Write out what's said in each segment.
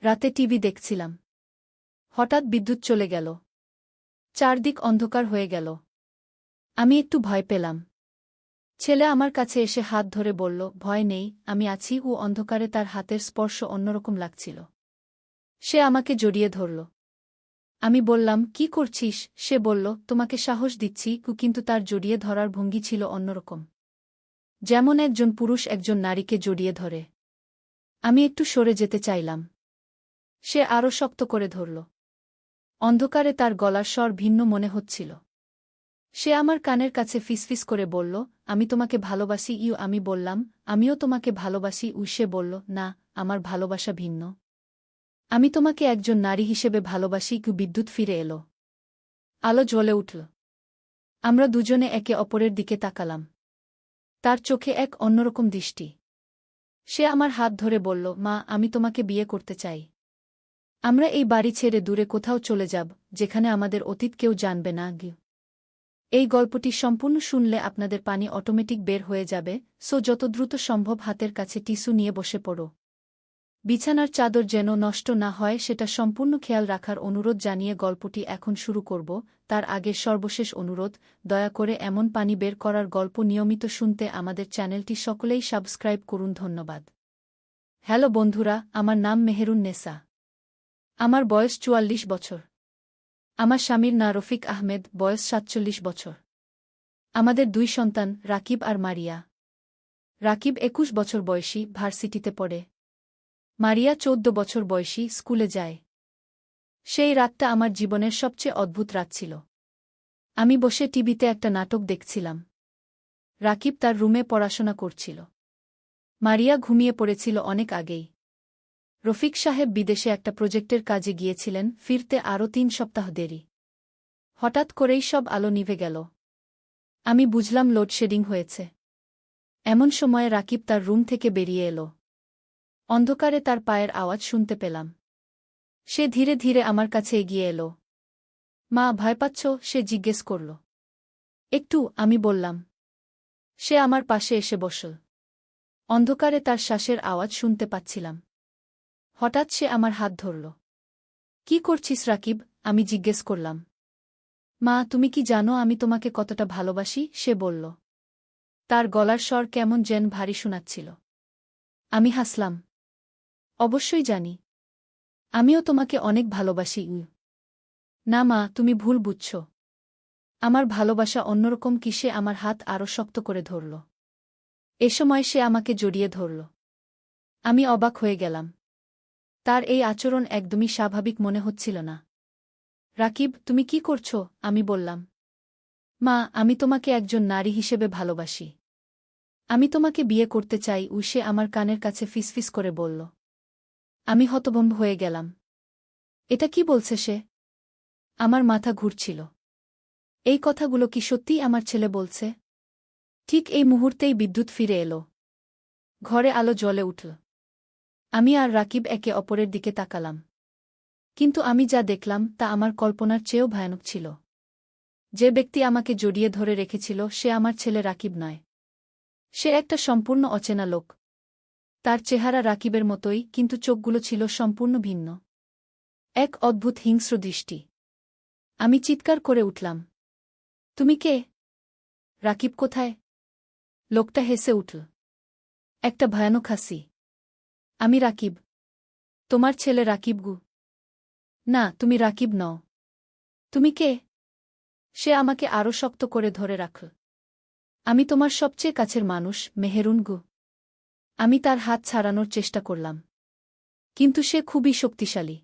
রাতে টিভি দেখছিলাম। হঠাৎ বিদ্যুৎ চলে গেল। চারদিক অন্ধকার হয়ে গেল। আমি একটু ভয় পেলাম। ছেলে আমার কাছে এসে হাত ধরে বলল, ভয় নেই, আমি আছি। ও অন্ধকারে তার হাতের স্পর্শ অন্যরকম লাগছিল। সে আমাকে জড়িয়ে ধরল। আমি বললাম, কি করছিস? সে বলল, তোমাকে সাহস দিচ্ছি। কিন্তু তার জড়িয়ে ধরার ভঙ্গি ছিল অন্যরকম, যেমন একজন পুরুষ একজন নারীকে জড়িয়ে ধরে। আমি একটু সরে যেতে চাইলাম। সে আরও শক্ত করে ধরল। অন্ধকারে তার গলার স্বর ভিন্ন মনে হচ্ছিল। সে আমার কানের কাছে ফিসফিস করে বলল, আমি তোমাকে ভালোবাসি। আমি বললাম, আমিও তোমাকে ভালোবাসি। সে বলল, না, আমার ভালোবাসা ভিন্ন। আমি তোমাকে একজন নারী হিসেবে ভালোবাসি। বিদ্যুৎ ফিরে এলো। আলো জ্বলে উঠল। আমরা দুজনে একে অপরের দিকে তাকালাম। তার চোখে এক অন্যরকম দৃষ্টি। সে আমার হাত ধরে বলল, মা, আমি তোমাকে বিয়ে করতে চাই। আমরা এই বাড়ি ছেড়ে দূরে কোথাও চলে যাব, যেখানে আমাদের অতীত কেউ জানবে না। এই গল্পটি সম্পূর্ণ শুনলে আপনাদের পানি অটোমেটিক বের হয়ে যাবে, সো যত দ্রুত সম্ভব হাতের কাছে টিস্যু নিয়ে বসে পড়ো। বিছানার চাদর যেন নষ্ট না হয় সেটা সম্পূর্ণ খেয়াল রাখার অনুরোধ জানিয়ে গল্পটি এখন শুরু করব। তার আগের সর্বশেষ অনুরোধ, দয়া করে এমন পানি বের করার গল্প নিয়মিত শুনতে আমাদের চ্যানেলটি সকলেই সাবস্ক্রাইব করুন। ধন্যবাদ। হ্যালো বন্ধুরা, আমার নাম মেহেরুন নেসা। আমার বয়স ৪৪ বছর। আমার স্বামীর নাম রফিক আহমেদ, বয়স ৪৭ বছর। আমাদের ২ সন্তান, রাকিব আর মারিয়া। রাকিব ২১ বছর বয়সী, ভার্সিটিতে পড়ে। মারিয়া ১৪ বছর বয়সী, স্কুলে যায়। সেই রাতটা আমার জীবনের সবচেয়ে অদ্ভুত রাত ছিল। আমি বসে টিভিতে একটা নাটক দেখছিলাম। রাকিব তার রুমে পড়াশোনা করছিল। মারিয়া ঘুমিয়ে পড়েছিল অনেক আগেই। রফিক সাহেব বিদেশে একটা প্রজেক্টের কাজে গিয়েছিলেন, ফিরতে আরও ৩ সপ্তাহ দেরি। হঠাৎ করেই সব আলো নিভে গেল। আমি বুঝলাম লোডশেডিং হয়েছে। এমন সময়ে রাকিব তার রুম থেকে বেরিয়ে এলো। অন্ধকারে তার পায়ের আওয়াজ শুনতে পেলাম। সে ধীরে ধীরে আমার কাছে এগিয়ে এলো। মা, ভয় পাচ্ছ? সে জিজ্ঞেস করল। একটু, আমি বললাম। সে আমার পাশে এসে বসল। অন্ধকারে তার শ্বাসের আওয়াজ শুনতে পাচ্ছিলাম। হঠাৎ সে আমার হাত ধরল। কি করছিস রাকিব? আমি জিজ্ঞেস করলাম। মা, তুমি কি জানো আমি তোমাকে কতটা ভালোবাসি? সে বলল। তার গলার স্বর কেমন যেন ভারী শোনাচ্ছিল। আমি হাসলাম। অবশ্যই জানি। আমিও তোমাকে অনেক ভালোবাসি। না মা, তুমি ভুল বুঝছ। আমার ভালোবাসা অন্যরকম। সে আমার হাত আরও শক্ত করে ধরল। এ সময় সে আমাকে জড়িয়ে ধরল। আমি অবাক হয়ে গেলাম। তার এই আচরণ একদমই স্বাভাবিক মনে হচ্ছিল না। রাকিব, তুমি কি করছ? আমি বললাম। মা, আমি তোমাকে একজন নারী হিসেবে ভালোবাসি। আমি তোমাকে বিয়ে করতে চাই। সে আমার কানের কাছে ফিসফিস করে বলল। আমি হতভম্ব হয়ে গেলাম। এটা কি বলছে সে? আমার মাথা ঘুরছিল। এই কথাগুলো কি সত্যিই আমার ছেলে বলছে? ঠিক এই মুহূর্তেই বিদ্যুৎ ফিরে এলো। ঘরে আলো জ্বলে উঠল। আমি আর রাকিব একে অপরের দিকে তাকালাম। কিন্তু আমি যা দেখলাম তা আমার কল্পনার চেয়েও ভয়ানক ছিল। যে ব্যক্তি আমাকে জড়িয়ে ধরে রেখেছিল সে আমার ছেলে রাকিব নয়। সে একটা সম্পূর্ণ অচেনা লোক। তার চেহারা রাকিবের মতোই, কিন্তু চোখগুলো ছিল সম্পূর্ণ ভিন্ন। এক অদ্ভুত হিংস্র দৃষ্টি। আমি চিৎকার করে উঠলাম। তুমি কে? রাকিব কোথায়? লোকটা হেসে উঠল। একটা ভয়ানক হাসি। আমি রাকিব। তোমার ছেলে রাকিব গু। না, তুমি রাকিব নও। তুমি কে? সে আমাকে আরও শক্ত করে ধরে রাখল। আমি তোমার সবচেয়ে কাছের মানুষ, মেহেরুন গু। আমি তার হাত ছাড়ানোর চেষ্টা করলাম। কিন্তু সে খুবই শক্তিশালী।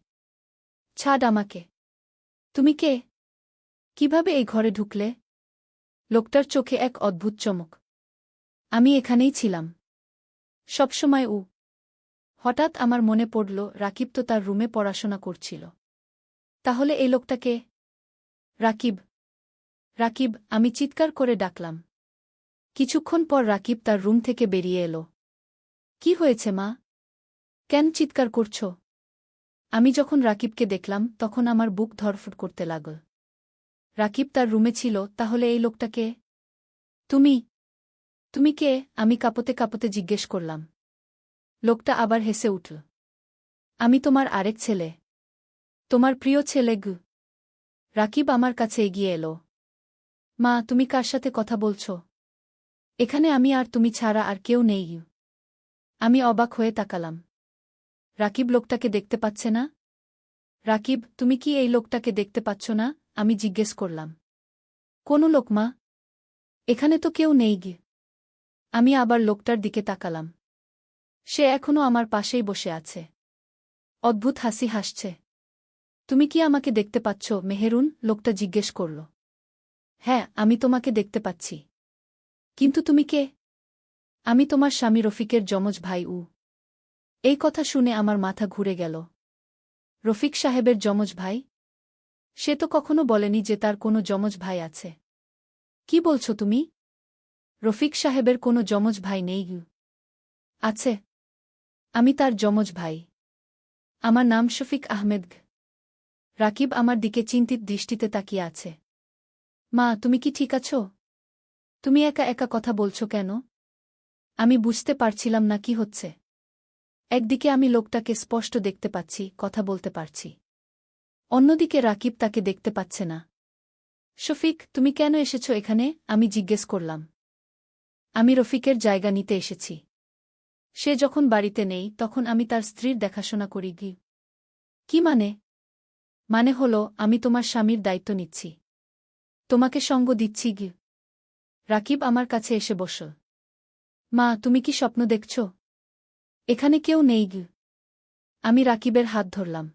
ছাড় আমাকে। তুমি কে? কিভাবে এই ঘরে ঢুকলে? লোকটার চোখে এক অদ্ভুত চমক। আমি এখানেই ছিলাম সবসময়। হঠাৎ আমার মনে পড়ল, রাকিব তো তার রুমে পড়াশোনা করছিল। তাহলে এই লোকটা কে? রাকিব। রাকিব, আমি চিৎকার করে ডাকলাম। কিছুক্ষণ পর রাকিব তার রুম থেকে বেরিয়ে এলো। কি হয়েছে মা? কেন চিৎকার করছ? আমি যখন রাকিবকে দেখলাম তখন আমার বুক ধড়ফড় করতে লাগল। রাকিব তার রুমে ছিল, তাহলে এই লোকটা কে? তুমি? তুমি কে? আমি কাঁপতে কাঁপতে জিজ্ঞেস করলাম। লোকটা আবার হেসে উঠল। আমি তোমার আরেক ছেলে। তোমার প্রিয় ছেলে গু। রাকিব আমার কাছে এগিয়ে এলো। মা, তুমি কার সাথে কথা বলছ? এখানে আমি আর তুমি ছাড়া আর কেউ নেই। আমি অবাক হয়ে তাকালাম। রাকিব লোকটাকে দেখতে পাচ্ছে না? রাকিব, তুমি কি এই লোকটাকে দেখতে পাচ্ছ না? আমি জিজ্ঞেস করলাম। কোন লোক মা? এখানে তো কেউ নেই গি। আমি আবার লোকটার দিকে তাকালাম। সে এখনও আমার পাশেই বসে আছে। অদ্ভুত হাসি হাসছে। তুমি কি আমাকে দেখতে পাচ্ছ মেহেরুন? লোকটা জিজ্ঞেস করল। হ্যাঁ, আমি তোমাকে দেখতে পাচ্ছি। কিন্তু তুমি কে? আমি তোমার স্বামী রফিকের যমজ ভাই। এই কথা শুনে আমার মাথা ঘুরে গেল। রফিক সাহেবের যমজ ভাই? সে তো কখনো বলেনি যে তার কোনো যমজ ভাই আছে। কি বলছ তুমি? রফিক সাহেবের কোনো যমজ ভাই নেই। আছে। আমি তার যমজ ভাই। আমার নাম শফিক আহমেদ। রাকিব আমার দিকে চিন্তিত দৃষ্টিতে তাকিয়ে আছে। মা, তুমি কি ঠিক আছো? তুমি একা একা কথা বলছো কেন? আমি বুঝতে পারছিলাম না কি হচ্ছে। একদিকে আমি লোকটাকে স্পষ্ট দেখতে পাচ্ছি, কথা বলতে পারছি। অন্যদিকে রাকিব তাকে দেখতে পাচ্ছে না। শফিক, তুমি কেন এসেছো এখানে? আমি জিজ্ঞেস করলাম। আমি রফিকের জায়গা নিতে এসেছি। সে যখন বাড়িতে নেই তখন আমি তার স্ত্রীর দেখাশোনা করি। কি মানে? মানে হলো আমি তোমার স্বামীর দায়িত্ব নিচ্ছি। তোমাকে সঙ্গ দিচ্ছি। রাকিব আমার কাছে এসে বসল। মা, তুমি কি স্বপ্ন দেখছ? এখানে কেউ নেই। আমি রাকিবের হাত ধরলাম।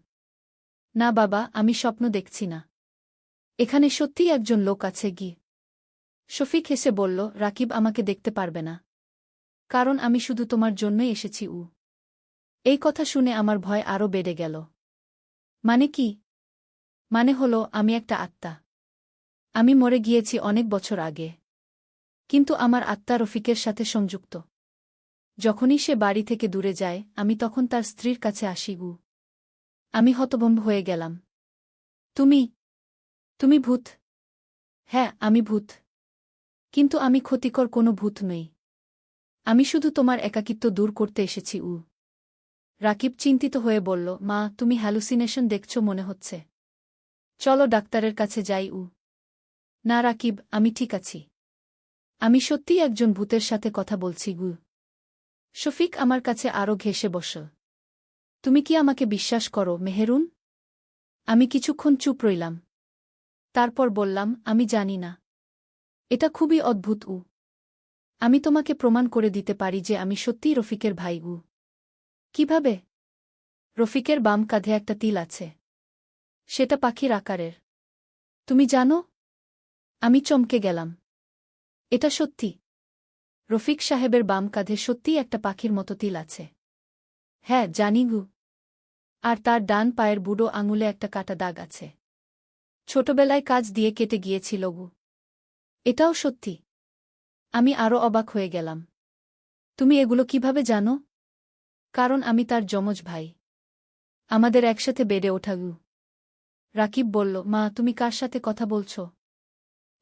না বাবা, আমি স্বপ্ন দেখছি না। এখানে সত্যিই একজন লোক আছে। শফিক হেসে বলল, রাকিব আমাকে দেখতে পারবে না। কারণ আমি শুধু তোমার জন্যই এসেছি। এই কথা শুনে আমার ভয় আরও বেড়ে গেল। মানে কি? মানে হলো আমি একটা আত্মা। আমি মরে গিয়েছি অনেক বছর আগে। কিন্তু আমার আত্মা রফিকের সাথে সংযুক্ত। যখনই সে বাড়ি থেকে দূরে যায় আমি তখন তার স্ত্রীর কাছে আসি। আমি হতভম্ব হয়ে গেলাম। তুমি? তুমি ভূত? হ্যাঁ, আমি ভূত। কিন্তু আমি ক্ষতিকর কোনো ভূত নই। আমি শুধু তোমার একাকিত্ব দূর করতে এসেছি। রাকিব চিন্তিত হয়ে বলল, মা, তুমি হ্যালুসিনেশন দেখছ মনে হচ্ছে। চলো ডাক্তারের কাছে যাই। না রাকিব, আমি ঠিক আছি। আমি সত্যিই একজন ভূতের সাথে কথা বলছি। শফিক আমার কাছে আরও ঘেঁষে বসল। তুমি কি আমাকে বিশ্বাস করো মেহেরুন? আমি কিছুক্ষণ চুপ রইলাম। তারপর বললাম, আমি জানি না। এটা খুবই অদ্ভুত। আমি তোমাকে প্রমাণ করে দিতে পারি যে আমি সত্যিই রফিকের ভাই। কিভাবে? রফিকের বাম কাঁধে একটা তিল আছে। সেটা পাখির আকারের। তুমি জানো? আমি চমকে গেলাম। এটা সত্যি। রফিক সাহেবের বাম কাঁধে সত্যিই একটা পাখির মতো তিল আছে। হ্যাঁ, জানি। আর তার ডান পায়ের বুড়ো আঙুলে একটা কাটা দাগ আছে। ছোটবেলায় কাজ দিয়ে কেটে গিয়েছিল। এটাও সত্যি। আমি আরও অবাক হয়ে গেলাম। তুমি এগুলো কিভাবে জানো? কারণ আমি তার যমজ ভাই। আমাদের একসাথে বেড়ে ওঠা। রাকিব বলল, মা, তুমি কার সাথে কথা বলছ?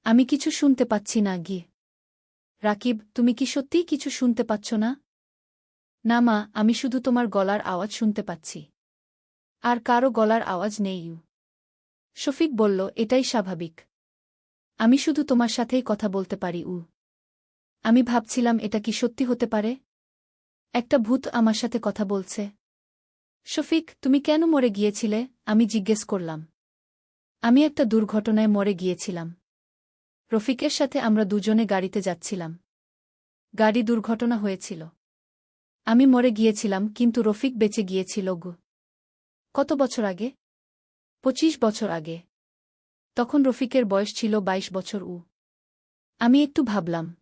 আমি কিছু শুনতে পাচ্ছি না। রাকিব, তুমি কি সত্যিই কিছু শুনতে পাচ্ছ না? না মা, আমি শুধু তোমার গলার আওয়াজ শুনতে পাচ্ছি। আর কারও গলার আওয়াজ নেই। শফিক বলল, এটাই স্বাভাবিক। আমি শুধু তোমার সাথেই কথা বলতে পারি। আমি ভাবছিলাম এটা কি সত্যি হতে পারে? একটা ভূত আমার সাথে কথা বলছে। শফিক, তুমি কেন মরে গিয়েছিলে? আমি জিজ্ঞেস করলাম। আমি একটা দুর্ঘটনায় মরে গিয়েছিলাম। রফিকের সাথে আমরা দুজনে গাড়িতে যাচ্ছিলাম। গাড়ি দুর্ঘটনা হয়েছিল। আমি মরে গিয়েছিলাম কিন্তু রফিক বেঁচে গিয়েছিল। কত বছর আগে? 25 বছর আগে। তখন রফিকের বয়স ছিল 22 বছর। আমি একটু ভাবলাম।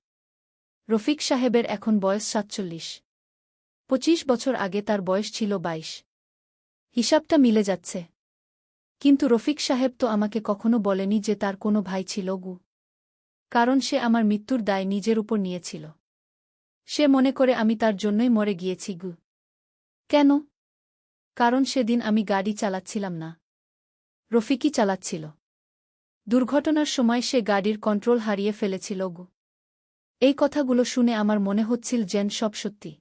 রফিক সাহেবের এখন বয়স 47। 25 বছর আগে তার বয়স ছিল 22। হিসাবটা মিলে যাচ্ছে। কিন্তু রফিক সাহেব তো আমাকে কখনো বলেনি যে তার কোনো ভাই ছিল। কারণ সে আমার মৃত্যুর দায় নিজের উপর নিয়েছিল। সে মনে করে আমি তার জন্যই মরে গিয়েছি। কেন? কারণ সেদিন আমি গাড়ি চালাচ্ছিলাম না। রফিকই চালাচ্ছিল। দুর্ঘটনার সময় সে গাড়ির কন্ট্রোল হারিয়ে ফেলেছিল। এই কথাগুলো শুনে আমার মনে হচ্ছিল যেন সব সত্যি।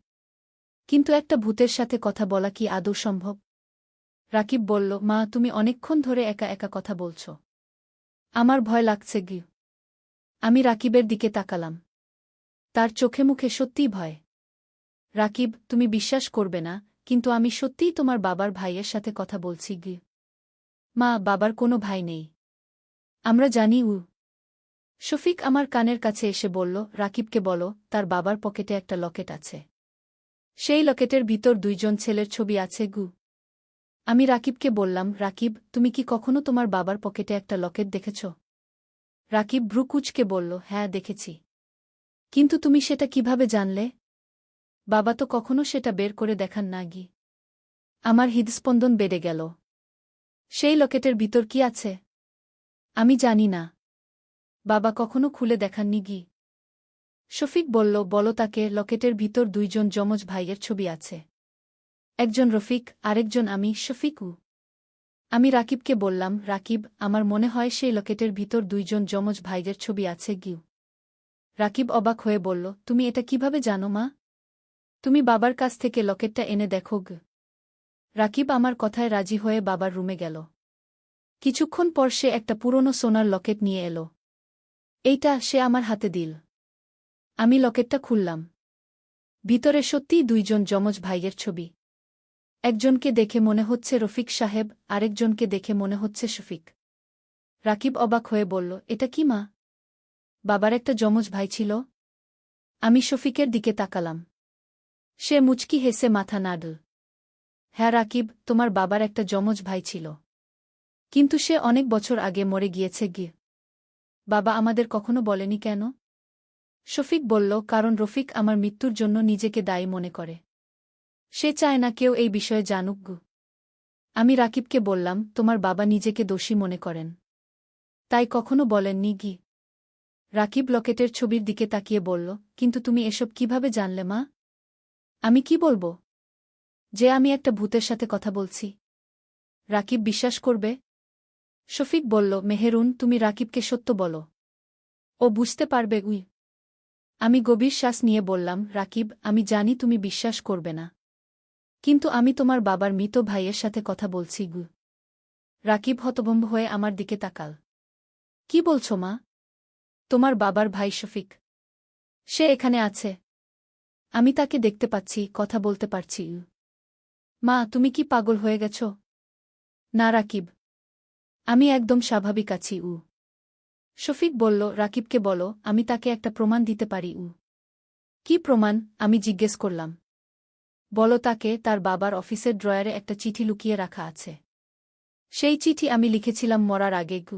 কিন্তু একটা ভূতের সাথে কথা বলা কি আদৌ সম্ভব? রাকিব বলল, মা তুমি অনেকক্ষণ ধরে একা একা কথা বলছ। আমার ভয় লাগছে গি। আমি রাকিবের দিকে তাকালাম। তার চোখে মুখে সত্যিই ভয়। রাকিব, তুমি বিশ্বাস করবে না, কিন্তু আমি সত্যিই তোমার বাবার ভাইয়ের সাথে কথা বলছি গি। মা, বাবার কোনো ভাই নেই। আমরা জানি উ। শফিক আমার কানের কাছে এসে বলল, রাকিবকে বলো তার বাবার পকেটে একটা লকেট আছে। সেই লকেটের ভিতর দুইজন ছেলের ছবি আছে গু। আমি রাকিবকে বললাম, রাকিব, তুমি কি কখনো তোমার বাবার পকেটে একটা লকেট দেখেছ? রাকিব ভ্রু কুঁচকে বলল, হ্যাঁ দেখেছি। কিন্তু তুমি সেটা কিভাবে জানলে? বাবা তো কখনো সেটা বের করে দেখান না গি। আমার হৃদস্পন্দন বেড়ে গেল। সেই লকেটের ভিতর কি আছে? আমি জানি না। বাবা কখনো খুলে দেখাননি গি। শফিক বলল, বলো তাকে লকেটের ভিতর দুইজন যমজ ভাইয়ের ছবি আছে। একজন রফিক, আরেকজন আমি, শফিকু। আমি রাকিবকে বললাম, রাকিব, আমার মনে হয় সেই লকেটের ভিতর দুইজন যমজ ভাইদের ছবি আছে গিউ। রাকিব অবাক হয়ে বলল, তুমি এটা কিভাবে জানো মা? তুমি বাবার কাছ থেকে লকেটটা এনে দেখো গ। রাকিব আমার কথায় রাজি হয়ে বাবার রুমে গেল। কিছুক্ষণ পর সে একটা পুরনো সোনার লকেট নিয়ে এলো। এইটা সে আমার হাতে দিল। আমি লকেটটা খুললাম। ভিতরে সত্যিই দুইজন যমজ ভাইয়ের ছবি। একজনকে দেখে মনে হচ্ছে রফিক সাহেব, আরেকজনকে দেখে মনে হচ্ছে শফিক। রাকিব অবাক হয়ে বলল, এটা কি মা? বাবার একটা যমজ ভাই ছিল? আমি শফিকের দিকে তাকালাম। সে মুচকি হেসে মাথা নাড়ল। হ্যাঁ রাকিব, তোমার বাবার একটা যমজ ভাই ছিল। কিন্তু সে অনেক বছর আগে মরে গিয়েছে গি। বাবা আমাদের কখনো বলেনি কেন? শফিক বলল, কারণ রফিক আমার মৃত্যুর জন্য নিজেকে দায়ী মনে করে। সে চায় না কেউ এই বিষয়ে জানুক গু। আমি রাকিবকে বললাম, তোমার বাবা নিজেকে দোষী মনে করেন, তাই কখনো বলেননি গি। রাকিব লকেটের ছবির দিকে তাকিয়ে বলল, কিন্তু তুমি এসব কিভাবে জানলে মা? আমি কি বলবো? যে আমি একটা ভূতের সাথে কথা বলছি। রাকিব বিশ্বাস করবে? শফিক বলল, মেহেরুন, তুমি রাকিবকে সত্য বলো। ও বুঝতে পারবে উই। আমি গভীর শ্বাস নিয়ে বললাম, রাকিব, আমি জানি তুমি বিশ্বাস করবে না, কিন্তু আমি তোমার বাবার মৃত ভাইয়ের সাথে কথা বলছি গু। রাকিব হতভম্ব হয়ে আমার দিকে তাকাল। কি বলছো মা? তোমার বাবার ভাই শফিক? সে এখানে আছে। আমি তাকে দেখতে পাচ্ছি, কথা বলতে পারছি। মা, তুমি কি পাগল হয়ে গেছ? না রাকিব, আমি একদম স্বাভাবিক আছি। শফিক বলল, রাকিবকে বলো আমি তাকে একটা প্রমাণ দিতে পারি। কি প্রমাণ? আমি জিজ্ঞেস করলাম। বলো তাকে তার বাবার অফিসের ড্রয়ারে একটা চিঠি লুকিয়ে রাখা আছে। সেই চিঠি আমি লিখেছিলাম মরার আগে গু।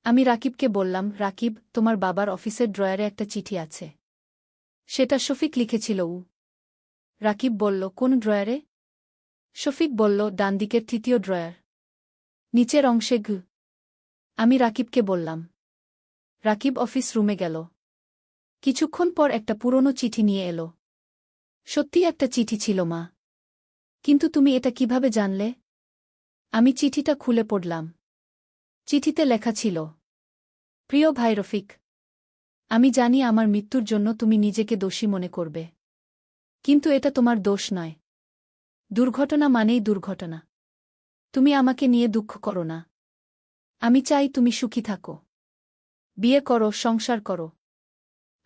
আমি রাকিবকে বললাম, রাকিব, তোমার বাবার অফিসের ড্রয়ারে একটা চিঠি আছে। সেটা শফিক লিখেছিল। রাকিব বলল, কোন ড্রয়ারে? শফিক বলল, ডানদিকের তৃতীয় ড্রয়ার, নিচের অংশে গু। আমি রাকিবকে বললাম। রাকিব অফিস রুমে গেল। কিছুক্ষণ পর একটা পুরনো চিঠি নিয়ে এলো। সত্যি একটা চিঠি ছিল মা। কিন্তু তুমি এটা কিভাবে জানলে? আমি চিঠিটা খুলে পড়লাম। চিঠিতে লেখা ছিল, প্রিয় ভাই রফিক, আমি জানি আমার মৃত্যুর জন্য তুমি নিজেকে দোষী মনে করবে, কিন্তু এটা তোমার দোষ নয়। দুর্ঘটনা মানেই দুর্ঘটনা। তুমি আমাকে নিয়ে দুঃখ করো না। আমি চাই তুমি সুখী থাকো, বিয়ে করো, সংসার করো।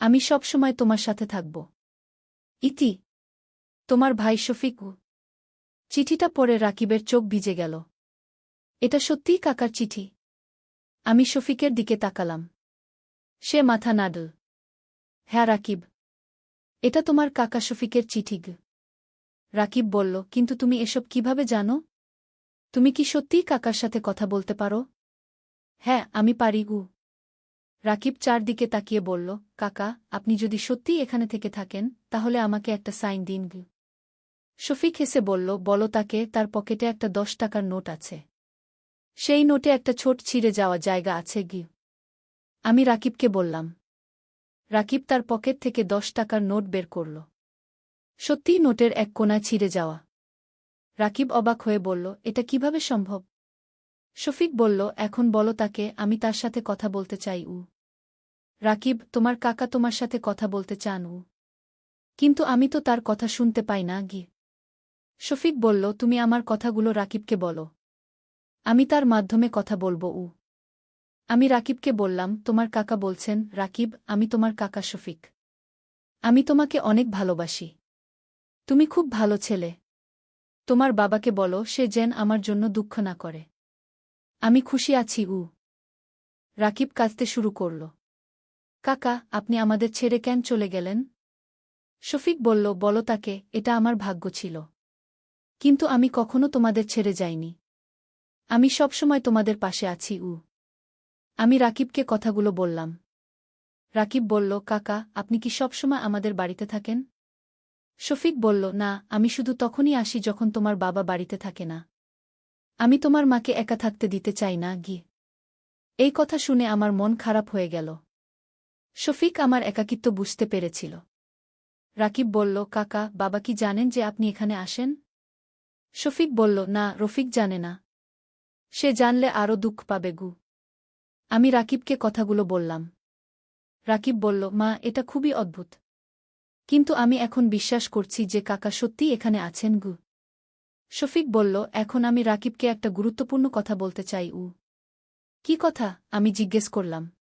আমি সবসময় তোমার সাথে থাকব। ইতি, তোমার ভাই শফিক। চিঠিটা পড়ে রাকিবের চোখ ভিজে গেল। এটা সত্যিই কাকার চিঠি? আমি শফিকের দিকে তাকালাম। সে মাথা নাড়ল। হ্যাঁ রাকিব, এটা তোমার কাকা শফিকের চিঠি গ। রাকিব বলল, কিন্তু তুমি এসব কিভাবে জানো? তুমি কি সত্যিই কাকার সাথে কথা বলতে পারো? হ্যাঁ, আমি পারি। রাকিব চারদিকে তাকিয়ে বলল, কাকা, আপনি যদি সত্যিই এখানে থেকে থাকেন, তাহলে আমাকে একটা সাইন দিন গ। শফিক হেসে বলল, বলো তাকে তার পকেটে একটা 10 টাকার নোট আছে। সেই নোটে একটা ছোট ছিঁড়ে যাওয়া জায়গা আছে গি। আমি রাকিবকে বললাম। রাকিব তার পকেট থেকে 10 টাকার নোট বের করল। সত্যিই নোটের এক কোণায় ছিঁড়ে যাওয়া। রাকিব অবাক হয়ে বলল, এটা কিভাবে সম্ভব? শফিক বলল, এখন বলো তাকে আমি তার সাথে কথা বলতে চাই। রাকিব, তোমার কাকা তোমার সাথে কথা বলতে চান। কিন্তু আমি তো তার কথা শুনতে পাই না গি। শফিক বলল, তুমি আমার কথাগুলো রাকিবকে বলো। আমি তার মাধ্যমে কথা বলবো। আমি রাকিবকে বললাম, তোমার কাকা বলছেন। রাকিব, আমি তোমার কাকা শফিক। আমি তোমাকে অনেক ভালোবাসি। তুমি খুব ভালো ছেলে। তোমার বাবাকে বলো সে যেন আমার জন্য দুঃখ না করে। আমি খুশি আছি। রাকিব কাঁদতে শুরু করল। কাকা, আপনি আমাদের ছেড়ে কেন চলে গেলেন? শফিক বলল, বলো তাকে, এটা আমার ভাগ্য ছিল। কিন্তু আমি কখনো তোমাদের ছেড়ে যাইনি। আমি সবসময় তোমাদের পাশে আছি। আমি রাকিবকে কথাগুলো বললাম। রাকিব বলল, কাকা, আপনি কি সবসময় আমাদের বাড়িতে থাকেন? শফিক বলল, না, আমি শুধু তখনই আসি যখন তোমার বাবা বাড়িতে থাকে না। আমি তোমার মাকে একা থাকতে দিতে চাই না। এই কথা শুনে আমার মন খারাপ হয়ে গেল। শফিক আমার একাকিত্ব বুঝতে পেরেছিল। রাকিব বলল, কাকা, বাবা কি জানেন যে আপনি এখানে আসেন? শফিক বলল, না, রফিক জানে না। সে জানলে আরও দুঃখ পাবে। আমি রাকিবকে কথাগুলো বললাম। রাকিব বলল, মা, এটা খুবই অদ্ভুত। কিন্তু আমি এখন বিশ্বাস করছি যে কাকা সত্যিই এখানে আছেন। শফিক বলল, এখন আমি রাকিবকে একটা গুরুত্বপূর্ণ কথা বলতে চাই। কি কথা? আমি জিজ্ঞেস করলাম।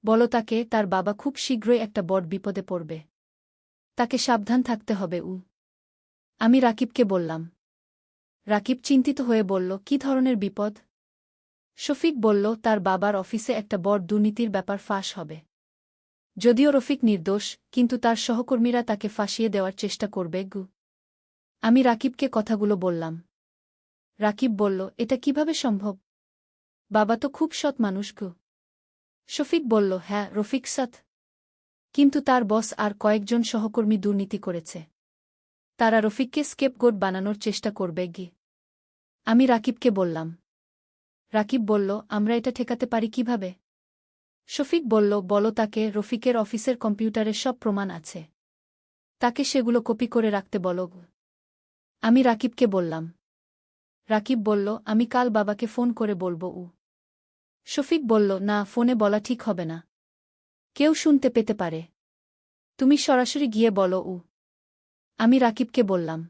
বলো তাকে, তার বাবা খুব শীঘ্রই একটা বড় বিপদে পড়বে। তাকে সাবধান থাকতে হবে। আমি রাকিবকে বললাম। রাকিব চিন্তিত হয়ে বলল, কি ধরনের বিপদ? শফিক বলল, তার বাবার অফিসে একটা বড় দুর্নীতির ব্যাপার ফাঁস হবে। যদিও রফিক নির্দোষ, কিন্তু তার সহকর্মীরা তাকে ফাঁসিয়ে দেওয়ার চেষ্টা করবে। আমি রাকিবকে কথাগুলো বললাম। রাকিব বলল, এটা কিভাবে সম্ভব? বাবা তো খুব সৎ মানুষ। শফিক বলল, হ্যাঁ, রফিক সৎ। কিন্তু তার বস আর কয়েকজন সহকর্মী দুর্নীতি করেছে। তারা রফিককে স্কেপগোট বানানোর চেষ্টা করবে। আমি রাকিবকে বললাম। রাকিব বলল, আমরা এটা ঠেকাতে পারি কিভাবে? শফিক বলল, বলো তাকে, রফিকের অফিসের কম্পিউটারে সব প্রমাণ আছে। তাকে সেগুলো কপি করে রাখতে বলো। আমি রাকিবকে বললাম। রাকিব বলল, আমি কাল বাবাকে ফোন করে বলবো। শফিক বলল, না, ফোনে বলা ঠিক হবে না। কেউ শুনতে পেতে পারে। তুমি সরাসরি গিয়ে বলো। আমি রাকিবকে বললাম।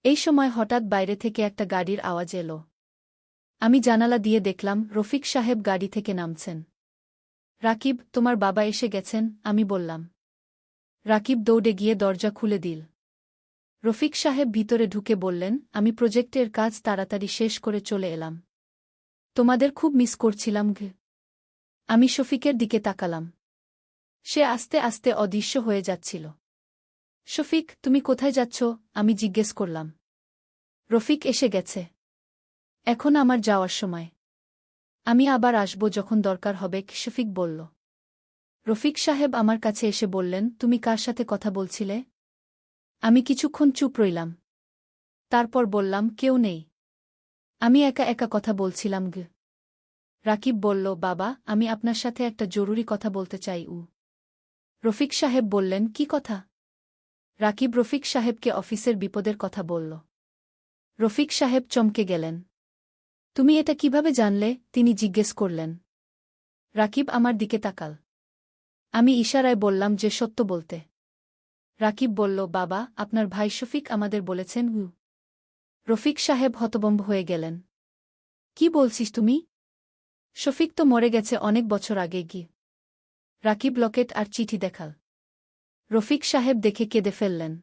এই সময় হঠাৎ বাইরে থেকে একটা গাড়ির আওয়াজ এলো। আমি জানালা দিয়ে দেখলাম রফিক সাহেব গাড়ি থেকে নামছেন। রাকিব, তোমার বাবা এসে গেছেন, আমি বললাম। রাকিব দৌড়ে গিয়ে দরজা খুলে দিল। রফিক সাহেব ভিতরে ঢুকে বললেন, আমি প্রজেক্টের কাজ তাড়াতাড়ি শেষ করে চলে এলাম। তোমাদের খুব মিস করছিলাম। আমি শফিকের দিকে তাকালাম। সে আস্তে আস্তে অদৃশ্য হয়ে যাচ্ছিল। শফিক, তুমি কোথায় যাচ্ছ? আমি জিজ্ঞেস করলাম। রফিক এসে গেছে। এখন আমার যাওয়ার সময়। আমি আবার আসব যখন দরকার হবে, শফিক বলল। রফিক সাহেব আমার কাছে এসে বললেন, তুমি কার সাথে কথা বলছিলে? আমি কিছুক্ষণ চুপ রইলাম। তারপর বললাম, কেউ নেই। আমি একা একা কথা বলছিলাম। রাকিব বলল, বাবা, আমি আপনার সাথে একটা জরুরি কথা বলতে চাই। রফিক সাহেব বললেন, কি কথা? রাকিব রফিক সাহেবকে অফিসের বিপদের কথা বলল। রফিক সাহেব চমকে গেলেন। তুমি এটা কিভাবে জানলে? তিনি জিজ্ঞেস করলেন। রাকিব আমার দিকে তাকাল। আমি ইশারায় বললাম যে সত্য বলতে। রাকিব বলল, বাবা, আপনার ভাই শফিক আমাদের বলেছেন। রফিক সাহেব হতভম্ব হয়ে গেলেন। কি বলছিস তুমি? শফিক তো মরে গেছে অনেক বছর আগে। রাকিব লকেট আর চিঠি দেখাল। রফিক সাহেব দেখে কেঁদে ফেললেন।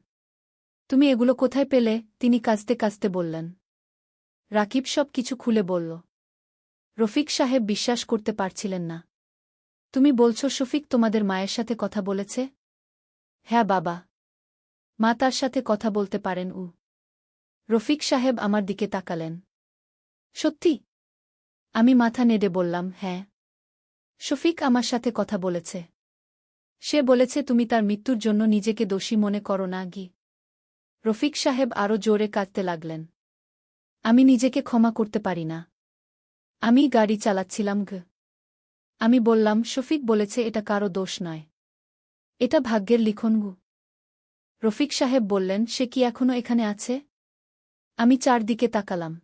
তুমি এগুলো কোথায় পেলে? তিনি কাঁদতে কাঁদতে বললেন। রাকিব সব কিছু খুলে বলল। রফিক সাহেব বিশ্বাস করতে পারছিলেন না। তুমি বলছো শফিক তোমাদের মায়ের সাথে কথা বলেছে? হ্যাঁ বাবা। মা তার সাথে কথা বলতে পারেন। রফিক সাহেব আমার দিকে তাকালেন। সত্যি? আমি মাথা নেড়ে বললাম, হ্যাঁ। শফিক আমার সাথে কথা বলেছে। সে বলেছে তুমি তার মৃত্যুর জন্য নিজেকে দোষী মনে করো না। রফিক সাহেব আরও জোরে কাঁদতে লাগলেন। আমি নিজেকে ক্ষমা করতে পারি না। আমি গাড়ি চালাচ্ছিলাম। আমি বললাম, শফিক বলেছে এটা কারো দোষ নয়। এটা ভাগ্যের লিখন। রফিক সাহেব বললেন, সে কি এখনো এখানে আছে? আমি চারদিকে তাকালাম।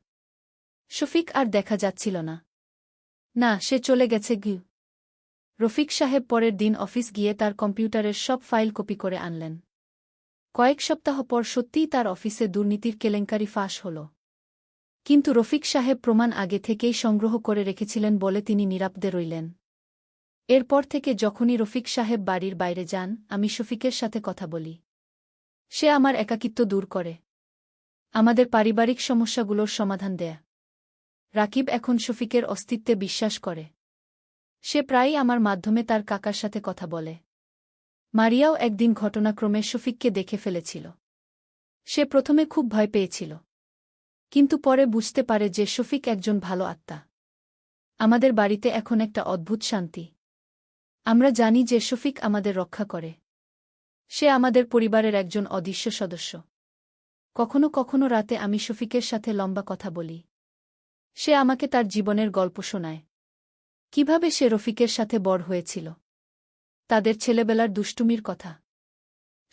শফিক আর দেখা যাচ্ছিল না। না, সে চলে গেছে। রফিক সাহেব পরের দিন অফিস গিয়ে তার কম্পিউটারের সব ফাইল কপি করে আনলেন। কয়েক সপ্তাহ পর সত্যিই তার অফিসে দুর্নীতির কেলেঙ্কারি ফাঁস হল। কিন্তু রফিক সাহেব প্রমাণ আগে থেকেই সংগ্রহ করে রেখেছিলেন বলে তিনি নিরাপদে রইলেন। এরপর থেকে যখনই রফিক সাহেব বাড়ির বাইরে যান, আমি শফিকের সাথে কথা বলি। সে আমার একাকিত্ব দূর করে, আমাদের পারিবারিক সমস্যাগুলোর সমাধান দেয়। রাকিব এখন শফিকের অস্তিত্বে বিশ্বাস করে। সে প্রায়ই আমার মাধ্যমে তার কাকার সাথে কথা বলে। মারিয়াও একদিন ঘটনাক্রমে শফিককে দেখে ফেলেছিল। সে প্রথমে খুব ভয় পেয়েছিল, কিন্তু পরে বুঝতে পারে যে শফিক একজন ভালো আত্মা। আমাদের বাড়িতে এখন একটা অদ্ভুত শান্তি। আমরা জানি যে শফিক আমাদের রক্ষা করে। সে আমাদের পরিবারের একজন অদৃশ্য সদস্য। কখনো কখনো রাতে আমি শফিকের সাথে লম্বা কথা বলি। সে আমাকে তার জীবনের গল্প শোনায়, কিভাবে সে রফিকের সাথে বড় হয়েছিল, তাদের ছেলেবেলার দুষ্টুমির কথা।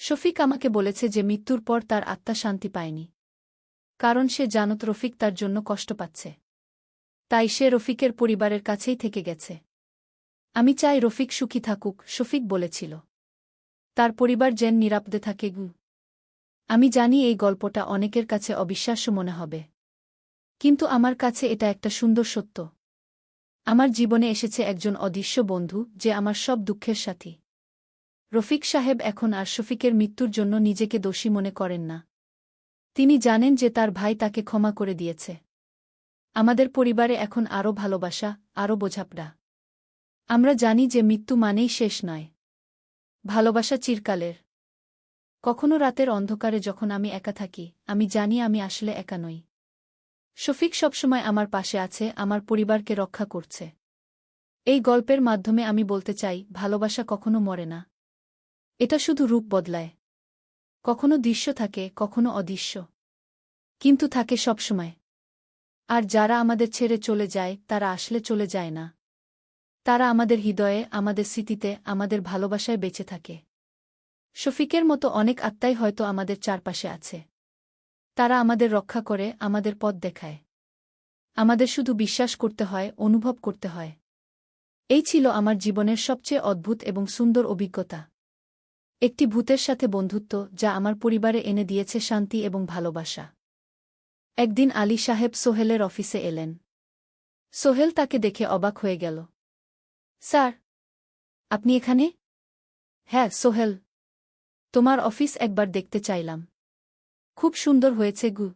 শফিক আমাকে বলেছে যে মৃত্যুর পর তার আত্মা শান্তি পায়নি, কারণ সে জানত রফিক তার জন্য কষ্ট পাচ্ছে। তাই সে রফিকের পরিবারের কাছেই থেকে গেছে। আমি চাই রফিক সুখী থাকুক, শফিক বলেছিল। তার পরিবার যেন নিরাপদে থাকে। আমি জানি এই গল্পটা অনেকের কাছে অবিশ্বাস্য মনে হবে, কিন্তু আমার কাছে এটা একটা সুন্দর সত্য। আমার জীবনে এসেছে একজন অদৃশ্য বন্ধু, যে আমার সব দুঃখের সাথী। রফিক সাহেব এখন আর শফিকের মৃত্যুর জন্য নিজেকে দোষী মনে করেন না। তিনি জানেন যে তার ভাই তাকে ক্ষমা করে দিয়েছে। আমাদের পরিবারে এখন আরও ভালোবাসা, আরও বোঝাপড়া। আমরা জানি যে মৃত্যু মানেই শেষ নয়, ভালোবাসা চিরকালের। কখনো রাতের অন্ধকারে যখন আমি একা থাকি, আমি জানি আমি আসলে একা নই। শফিক সবসময় আমার পাশে আছে, আমার পরিবারকে রক্ষা করছে। এই গল্পের মাধ্যমে আমি বলতে চাই, ভালোবাসা কখনো মরে না। এটা শুধু রূপ বদলায়। কখনো দৃশ্য থাকে, কখনো অদৃশ্য, কিন্তু থাকে সবসময়। আর যারা আমাদের ছেড়ে চলে যায়, তারা আসলে চলে যায় না। তারা আমাদের হৃদয়ে, আমাদের স্মৃতিতে, আমাদের ভালোবাসায় বেঁচে থাকে। শফিকের মতো অনেক আত্মাই হয়তো আমাদের চারপাশে আছে। তারা আমাদের রক্ষা করে, আমাদের পথ দেখায়। আমাদের শুধু বিশ্বাস করতে হয়, অনুভব করতে হয়। এই ছিল আমার জীবনের সবচেয়ে অদ্ভুত এবং সুন্দর অভিজ্ঞতা। একটি ভূতের সাথে বন্ধুত্ব, যা আমার পরিবারে এনে দিয়েছে শান্তি এবং ভালোবাসা। একদিন আলী সাহেব সোহেলের অফিসে এলেন। সোহেল তাকে দেখে অবাক হয়ে গেল। স্যার, আপনি এখানে? হ্যাঁ সোহেল, তোমার অফিস একবার দেখতে চাইলাম। খুব সুন্দর হয়েছে গু।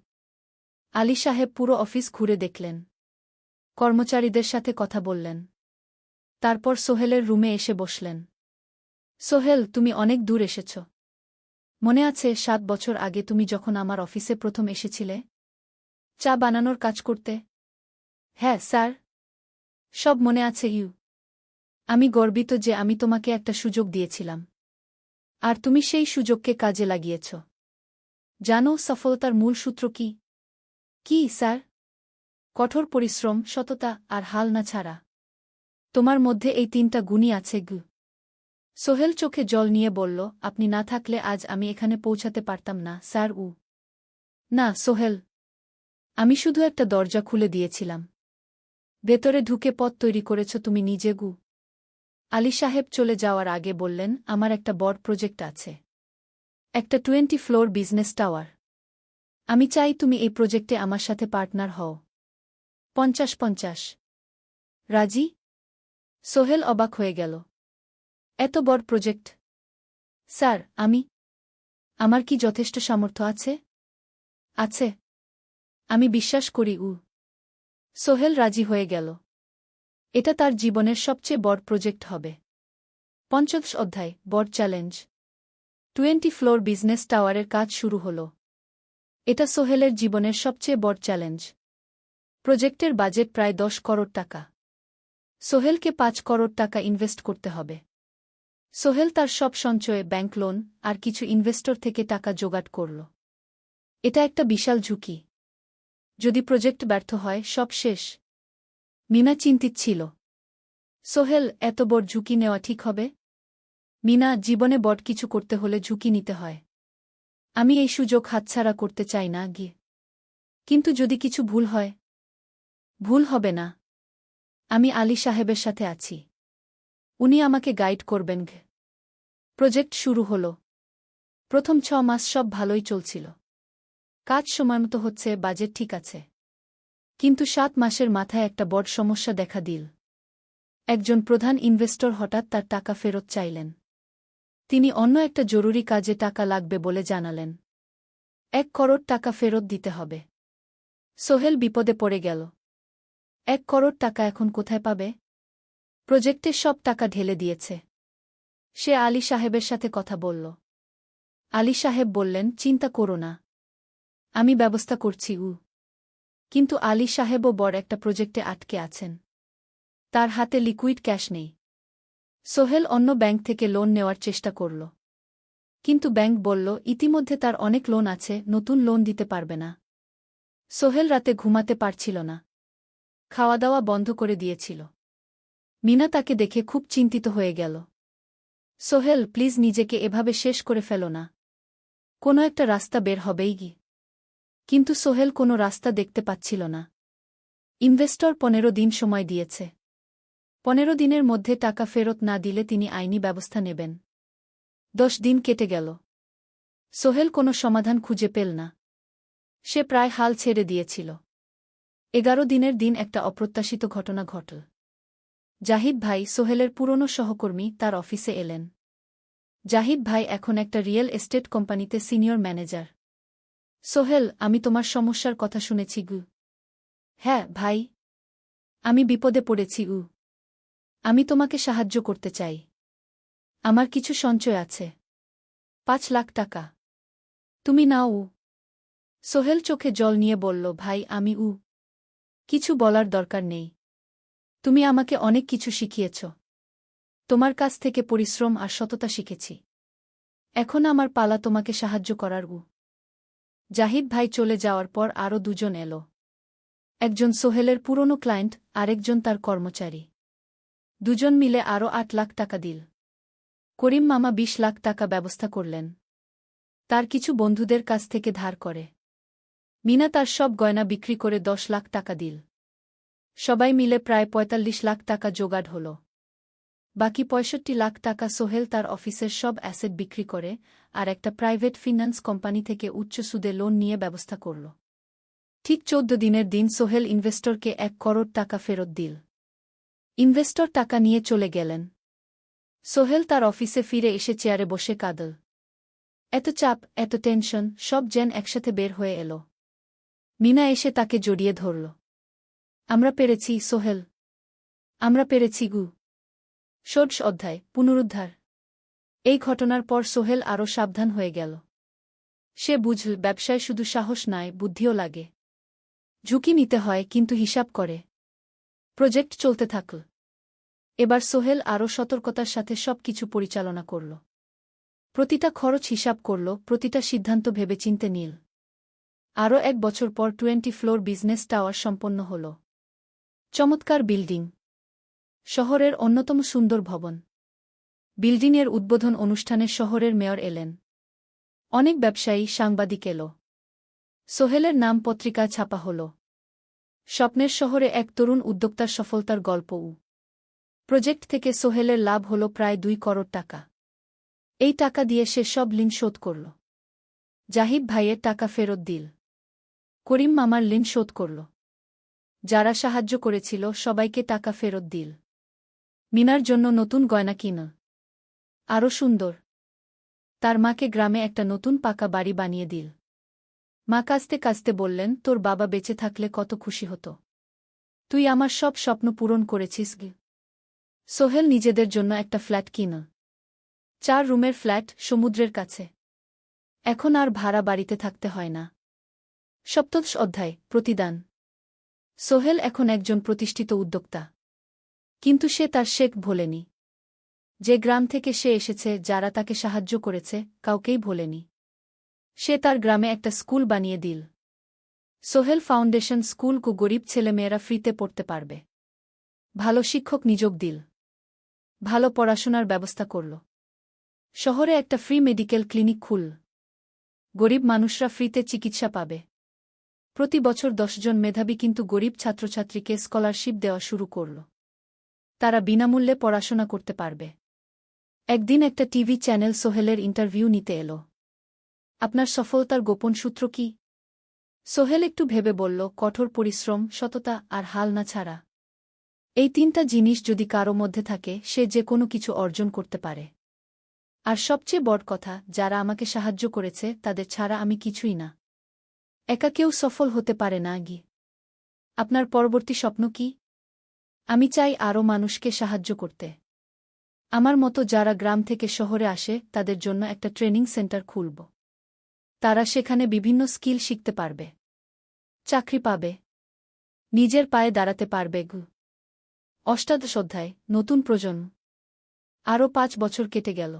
আলী সাহেব পুরো অফিস ঘুরে দেখলেন, কর্মচারীদের সাথে কথা বললেন। তারপর সোহেলের রুমে এসে বসলেন। সোহেল, তুমি অনেক দূর এসেছ। মনে আছে 7 বছর আগে তুমি যখন আমার অফিসে প্রথম এসেছিলে, চা বানানোর কাজ করতে? হ্যাঁ স্যার, সব মনে আছে ইউ। আমি গর্বিত যে আমি তোমাকে একটা সুযোগ দিয়েছিলাম, আর তুমি সেই সুযোগকে কাজে লাগিয়েছ। জানো সফলতার মূল সূত্র কি? কি স্যার? কঠোর পরিশ্রম, সততা আর হাল না ছাড়া। তোমার মধ্যে এই 3টা গুণই আছে গু। সোহেল চোখে জল নিয়ে বলল, আপনি না থাকলে আজ আমি এখানে পৌঁছাতে পারতাম না স্যার। না সোহেল, আমি শুধু একটা দরজা খুলে দিয়েছিলাম। ভেতরে ঢুকে পথ তৈরি করেছ তুমি নিজে গু। আলী সাহেব চলে যাওয়ার আগে বললেন, আমার একটা বড় প্রজেক্ট আছে, একটা 20 ফ্লোর বিজনেস টাওয়ার। আমি চাই তুমি এই প্রজেক্টে আমার সাথে পার্টনার হও। 50-50। রাজি? সোহেল অবাক হয়ে গেল। এত বড় প্রজেক্ট? স্যার, আমার কি যথেষ্ট সামর্থ্য আছে? আছে, আমি বিশ্বাস করি। সোহেল রাজি হয়ে গেল। এটা তার জীবনের সবচেয়ে বড় প্রজেক্ট হবে। 50 অধ্যায়, বড় চ্যালেঞ্জ। 20 ফ্লোর বিজনেস টাওয়ারের কাজ শুরু হল। এটা সোহেলের জীবনের সবচেয়ে বড় চ্যালেঞ্জ। প্রজেক্টের বাজেট প্রায় 10 করোড় টাকা। সোহেলকে 5 করোড় টাকা ইনভেস্ট করতে হবে। সোহেল তার সব সঞ্চয়ে, ব্যাংক লোন আর কিছু ইনভেস্টর থেকে টাকা জোগাড় করল। এটা একটা বিশাল ঝুঁকি। যদি প্রজেক্ট ব্যর্থ হয়, সব শেষ। মিনা চিন্তিত ছিল। সোহেল, এত বড় ঝুঁকি নেওয়া ঠিক হবে? মিনা, জীবনে বড় কিছু করতে হলে ঝুঁকি নিতে হয়। আমি এই সুযোগ হাতছাড়া করতে চাই না গিয়ে। কিন্তু যদি কিছু ভুল হয়? ভুল হবে না। আমি আলী সাহেবের সাথে আছি, উনি আমাকে গাইড করবেন। প্রজেক্ট শুরু হল। প্রথম 6 মাস সব ভালোই চলছিল। কাজ সময়মতো হচ্ছে, বাজেট ঠিক আছে। কিন্তু 7 মাসের মাথায় একটা বড় সমস্যা দেখা দিল। একজন প্রধান ইনভেস্টর হঠাৎ তার টাকা ফেরত চাইলেন। তিনি অন্য একটা জরুরি কাজে টাকা লাগবে বলে জানালেন। 1 করোড় টাকা ফেরত দিতে হবে। সোহেল বিপদে পড়ে গেল। 1 করোড় টাকা এখন কোথায় পাবে? প্রজেক্টে সব টাকা ঢেলে দিয়েছে। সে আলী সাহেবের সাথে কথা বলল। আলী সাহেব বললেন, চিন্তা করো না, আমি ব্যবস্থা করছি। কিন্তু আলী সাহেবও বড় একটা প্রজেক্টে আটকে আছেন। তার হাতে লিকুইড ক্যাশ নেই। সোহেল অন্য ব্যাংক থেকে লোন নেওয়ার চেষ্টা করল। কিন্তু ব্যাংক বলল, ইতিমধ্যে তার অনেক লোন আছে, নতুন লোন দিতে পারবে না। সোহেল রাতে ঘুমাতে পারছিল না। খাওয়া দাওয়া বন্ধ করে দিয়েছিল। মিনা তাকে দেখে খুব চিন্তিত হয়ে গেল। সোহেল, প্লিজ নিজেকে এভাবে শেষ করে ফেলো না। কোনো একটা রাস্তা বের হবেই কি। কিন্তু সোহেল কোনো রাস্তা দেখতে পাচ্ছিল না। ইনভেস্টর 15 দিন সময় দিয়েছে। 15 দিনের মধ্যে টাকা ফেরত না দিলে তিনি আইনি ব্যবস্থা নেবেন। 10 দিন কেটে গেল। সোহেল কোনো সমাধান খুঁজে পেল না। সে প্রায় হাল ছেড়ে দিয়েছিল। 11 দিনের দিন একটা অপ্রত্যাশিত ঘটনা ঘটল। জাহিদ ভাই, সোহেলের পুরনো সহকর্মী, তার অফিসে এলেন। জাহিদ ভাই এখন একটা রিয়েল এস্টেট কোম্পানিতে সিনিয়র ম্যানেজার। সোহেল, আমি তোমার সমস্যার কথা শুনেছি। হ্যাঁ ভাই, আমি বিপদে পড়েছি। আমি তোমাকে সাহায্য করতে চাই। আমার কিছু সঞ্চয় আছে, 5 লাখ টাকা। তুমি নাও। সোহেল চোখে জল নিয়ে বলল, ভাই আমি কিছু বলার দরকার নেই। তুমি আমাকে অনেক কিছু শিখিয়েছ। তোমার কাছ থেকে পরিশ্রম আর সততা শিখেছি। এখন আমার পালা তোমাকে সাহায্য করার। জাহিদ ভাই চলে যাওয়ার পর আরও 2 জন এলো। একজন সোহেলের পুরনো ক্লায়েন্ট, আরেকজন তার কর্মচারী। 2 জন মিলে আরও 8 লাখ টাকা দিল। করিম মামা 20 লাখ টাকা ব্যবস্থা করলেন। তার কিছু বন্ধুদের কাছ থেকে ধার করে। মিনা তার সব গয়না বিক্রি করে 10 লাখ টাকা দিল। সবাই মিলে প্রায় 45 লাখ টাকা জোগাড় হল। বাকি 65 লাখ টাকা সোহেল তার অফিসের সব অ্যাসেট বিক্রি করে আর একটা প্রাইভেট ফিন্যান্স কোম্পানি থেকে উচ্চ সুদে লোন নিয়ে ব্যবস্থা করল। ঠিক 14 দিনের দিন সোহেল ইনভেস্টরকে 1 করোড় টাকা ফেরত দিল। ইনভেস্টর টাকা নিয়ে চলে গেলেন। সোহেল তার অফিসে ফিরে এসে চেয়ারে বসে কাঁদল। এত চাপ, এত টেনশন, সব যেন একসাথে বের হয়ে এলো। মিনা এসে তাকে জড়িয়ে ধরল। আমরা পেরেছি সোহেল, আমরা পেরেছি। 16 অধ্যায়, পুনরুদ্ধার। এই ঘটনার পর সোহেল আরও সাবধান হয়ে গেল। সে বুঝল, ব্যবসায় শুধু সাহস নয়, বুদ্ধিও লাগে। ঝুঁকি নিতে হয়, কিন্তু হিসাব করে। প্রজেক্ট চলতে থাকল। এবার সোহেল আরও সতর্কতার সাথে সবকিছু পরিচালনা করল। প্রতিটা খরচ হিসাব করল, প্রতিটা সিদ্ধান্ত ভেবেচিন্তে নিল। আরও 1 বছর পর 20 ফ্লোর বিজনেস টাওয়ার সম্পন্ন হল। চমৎকার বিল্ডিং, শহরের অন্যতম সুন্দর ভবন। বিল্ডিংয়ের উদ্বোধন অনুষ্ঠানে শহরের মেয়র এলেন। অনেক ব্যবসায়ী, সাংবাদিক এলো। সোহেলের নাম পত্রিকায় ছাপা হল। স্বপ্নের শহরে এক তরুণ উদ্যোক্তার সফলতার গল্প। প্রজেক্ট থেকে সোহেলের লাভ হল প্রায় 2 করোড় টাকা। এই টাকা দিয়ে সে সব ঋণ শোধ করল। জাহিদ ভাইয়ের টাকা ফেরত দিল। করিম মামার ঋণ শোধ করল। যারা সাহায্য করেছিল সবাইকে টাকা ফেরত দিল। মিনার জন্য নতুন গয়না কিন। আরও সুন্দর। তার মাকে গ্রামে একটা নতুন পাকা বাড়ি বানিয়ে দিল। মা কাঁদতে কাঁদতে বললেন, তোর বাবা বেঁচে থাকলে কত খুশি হতো। তুই আমার সব স্বপ্ন পূরণ করেছিস। সোহেল নিজেদের জন্য একটা ফ্ল্যাট কিন। 4 রুমের ফ্ল্যাট, সমুদ্রের কাছে। এখন আর ভাড়া বাড়িতে থাকতে হয় না। 17 অধ্যায়, প্রতিদান। সোহেল এখন একজন প্রতিষ্ঠিত উদ্যোক্তা। কিন্তু সে তার শেখ ভোলেনি। যে গ্রাম থেকে সে এসেছে, যারা তাকে সাহায্য করেছে, কাউকেই ভোলেনি। সে তার গ্রামে একটা স্কুল বানিয়ে দিল। সোহেল ফাউন্ডেশন স্কুল কু গরিব ছেলেমেয়েরা ফ্রিতে পড়তে পারবে। ভালো শিক্ষক নিযোগ দিল। ভালো পড়াশোনার ব্যবস্থা করল। শহরে একটা ফ্রি মেডিকেল ক্লিনিক খুলল। গরিব মানুষরা ফ্রিতে চিকিৎসা পাবে। প্রতি বছর 10 জন মেধাবী কিন্তু গরিব ছাত্রছাত্রীকে স্কলারশিপ দেওয়া শুরু করল। তারা বিনামূল্যে পড়াশোনা করতে পারবে। একদিন একটা টিভি চ্যানেল সোহেলের ইন্টারভিউ নিতে এলো। আপনার সফলতার গোপন সূত্র কি? সোহেল একটু ভেবে বলল, কঠোর পরিশ্রম, সততা আর হাল না ছাড়া। এই তিনটা জিনিস যদি কারো মধ্যে থাকে, সে যে কোনো কিছু অর্জন করতে পারে। আর সবচেয়ে বড় কথা, যারা আমাকে সাহায্য করেছে তাদের ছাড়া আমি কিছুই না। একা কেউ সফল হতে পারে না। আপনার পরবর্তী স্বপ্ন কি? আমি চাই আরও মানুষকে সাহায্য করতে। আমার মতো যারা গ্রাম থেকে শহরে আসে তাদের জন্য একটা ট্রেনিং সেন্টার খুলব। তারা সেখানে বিভিন্ন স্কিল শিখতে পারবে, চাকরি পাবে, নিজের পায়ে দাঁড়াতে পারবে। অষ্টাদশ অধ্যায়, নতুন প্রজন্ম। আরও 5 বছর কেটে গেল।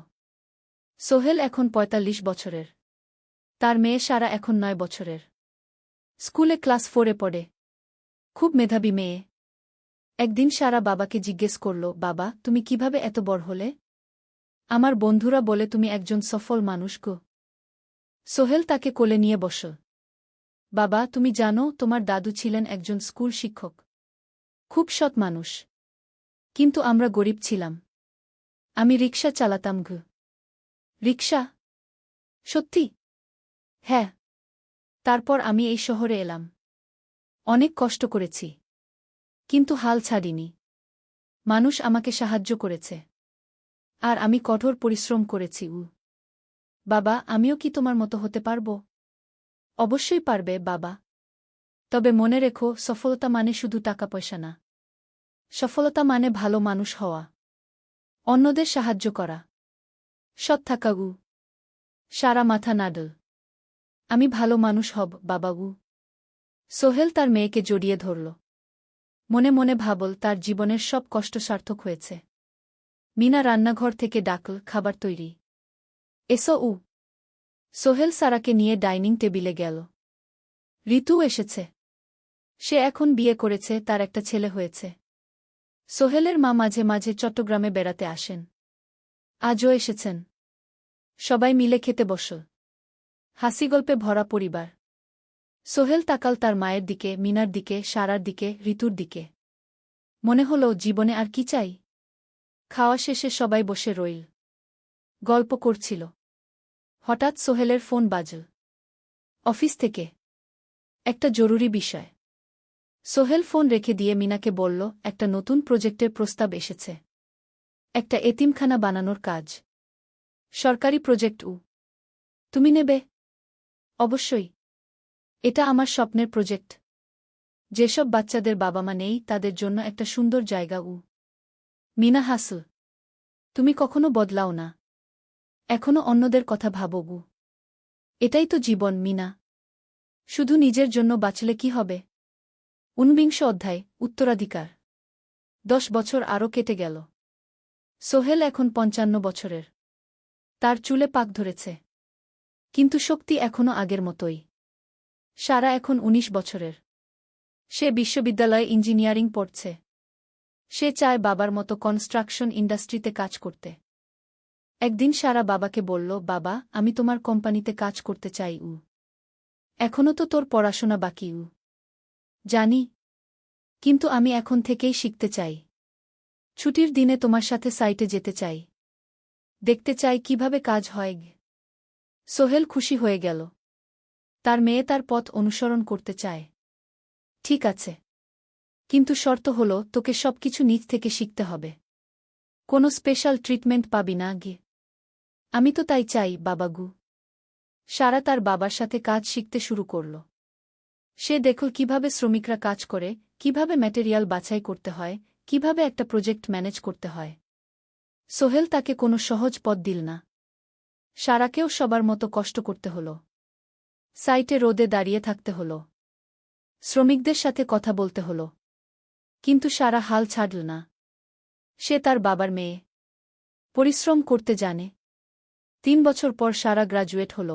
সোহেল এখন ৪৫ বছরের। তার মেয়ে সারা এখন ৯ বছরের। স্কুলে ক্লাস 4-এ পড়ে। খুব মেধাবী মেয়ে। একদিন সারা বাবাকে জিজ্ঞেস করল, বাবা, তুমি কিভাবে এত বড় হলে? আমার বন্ধুরা বলে তুমি একজন সফল মানুষ গো। সোহেল তাকে কোলে নিয়ে বসল। বাবা, তুমি জানো তোমার দাদু ছিলেন একজন স্কুল শিক্ষক। খুব সৎ মানুষ। কিন্তু আমরা গরিব ছিলাম। আমি রিকশা চালাতাম। রিকশা? সত্যি? হ্যাঁ। তারপর আমি এই শহরে এলাম। অনেক কষ্ট করেছি। কিন্তু হাল ছাড়িনি। মানুষ আমাকে সাহায্য করেছে। আর আমি কঠোর পরিশ্রম করেছি। বাবা, আমিও কি তোমার মতো হতে পারব? অবশ্যই পারবে বাবা। তবে মনে রেখো, সফলতা মানে শুধু টাকা পয়সা না। সফলতা মানে ভালো মানুষ হওয়া, অন্যদের সাহায্য করা, সৎ থাকা। সারা মাথা নাড়ল। আমি ভালো মানুষ হব বাবা। সোহেল তার মেয়েকে জড়িয়ে ধরল। মনে মনে ভাবল, তার জীবনের সব কষ্ট সার্থক হয়েছে। মিনা রান্নাঘর থেকে ডাকল, খাবার তৈরি। এসো। সোহেল সারাকে নিয়ে ডাইনিং টেবিলে গেল। ঋতু এসেছে। সে এখন বিয়ে করেছে, তার একটা ছেলে হয়েছে। সোহেলের মা মাঝে মাঝে চট্টগ্রামে বেড়াতে আসেন। আজও এসেছেন। সবাই মিলে খেতে বসল। হাসিগল্পে ভরা পরিবার। সোহেল তাকাল তার মায়ের দিকে, মিনার দিকে, সারার দিকে, ঋতুর দিকে। মনে হল, জীবনে আর কি চাই? খাওয়া শেষে সবাই বসে রইল। গল্প করছিল। হঠাৎ সোহেলের ফোন বাজল। অফিস থেকে। একটা জরুরি বিষয়। সোহেল ফোন রেখে দিয়ে মিনাকে বলল, একটা নতুন প্রজেক্টের প্রস্তাব এসেছে। একটা এতিমখানা বানানোর কাজ। সরকারি প্রজেক্ট। তুমি নেবে? অবশ্যই। এটা আমার স্বপ্নের প্রজেক্ট। যেসব বাচ্চাদের বাবা মা নেই তাদের জন্য একটা সুন্দর জায়গা। মিনা হাসল। তুমি কখনো বদলাও না। এখনো অন্যদের কথা ভাবো। এটাই তো জীবন মিনা। শুধু নিজের জন্য বাঁচলে কি হবে? 49 অধ্যায়, উত্তরাধিকার। 10 বছর আরও কেটে গেল। সোহেল এখন 55 বছরের। তার চুলে পাক ধরেছে। কিন্তু শক্তি এখনও আগের মতোই। সারা এখন 19 বছরের। সে বিশ্ববিদ্যালয়ে ইঞ্জিনিয়ারিং পড়ছে। সে চায় বাবার মতো কনস্ট্রাকশন ইন্ডাস্ট্রিতে কাজ করতে। একদিন সারা বাবাকে বলল, বাবা, আমি তোমার কোম্পানিতে কাজ করতে চাই। এখনও তো তোর পড়াশোনা বাকি। জানি। কিন্তু আমি এখন থেকেই শিখতে চাই। ছুটির দিনে তোমার সাথে সাইটে যেতে চাই। দেখতে চাই কিভাবে কাজ হয়। সোহেল খুশি হয়ে গেল। তার মেয়ে তার পথ অনুসরণ করতে চায়। ঠিক আছে। কিন্তু শর্ত হল, তোকে সবকিছু নিজ থেকে শিখতে হবে। কোনো স্পেশাল ট্রিটমেন্ট পাবি না। আমি তো তাই চাই বাবাগু। সারা তার বাবার সাথে কাজ শিখতে শুরু করল। সে দেখল কিভাবে শ্রমিকরা কাজ করে, কিভাবে ম্যাটেরিয়াল বাছাই করতে হয়, কিভাবে একটা প্রজেক্ট ম্যানেজ করতে হয়। সোহেল তাকে কোনো সহজ পথ দিল না। সারাকেও সবার মতো কষ্ট করতে হল। সাইটে রোদে দাঁড়িয়ে থাকতে হল। শ্রমিকদের সাথে কথা বলতে হল। কিন্তু সারা হাল ছাড়ল না। সে তার বাবার মেয়ে। পরিশ্রম করতে জানে। 3 বছর পর সারা গ্রাজুয়েট হল।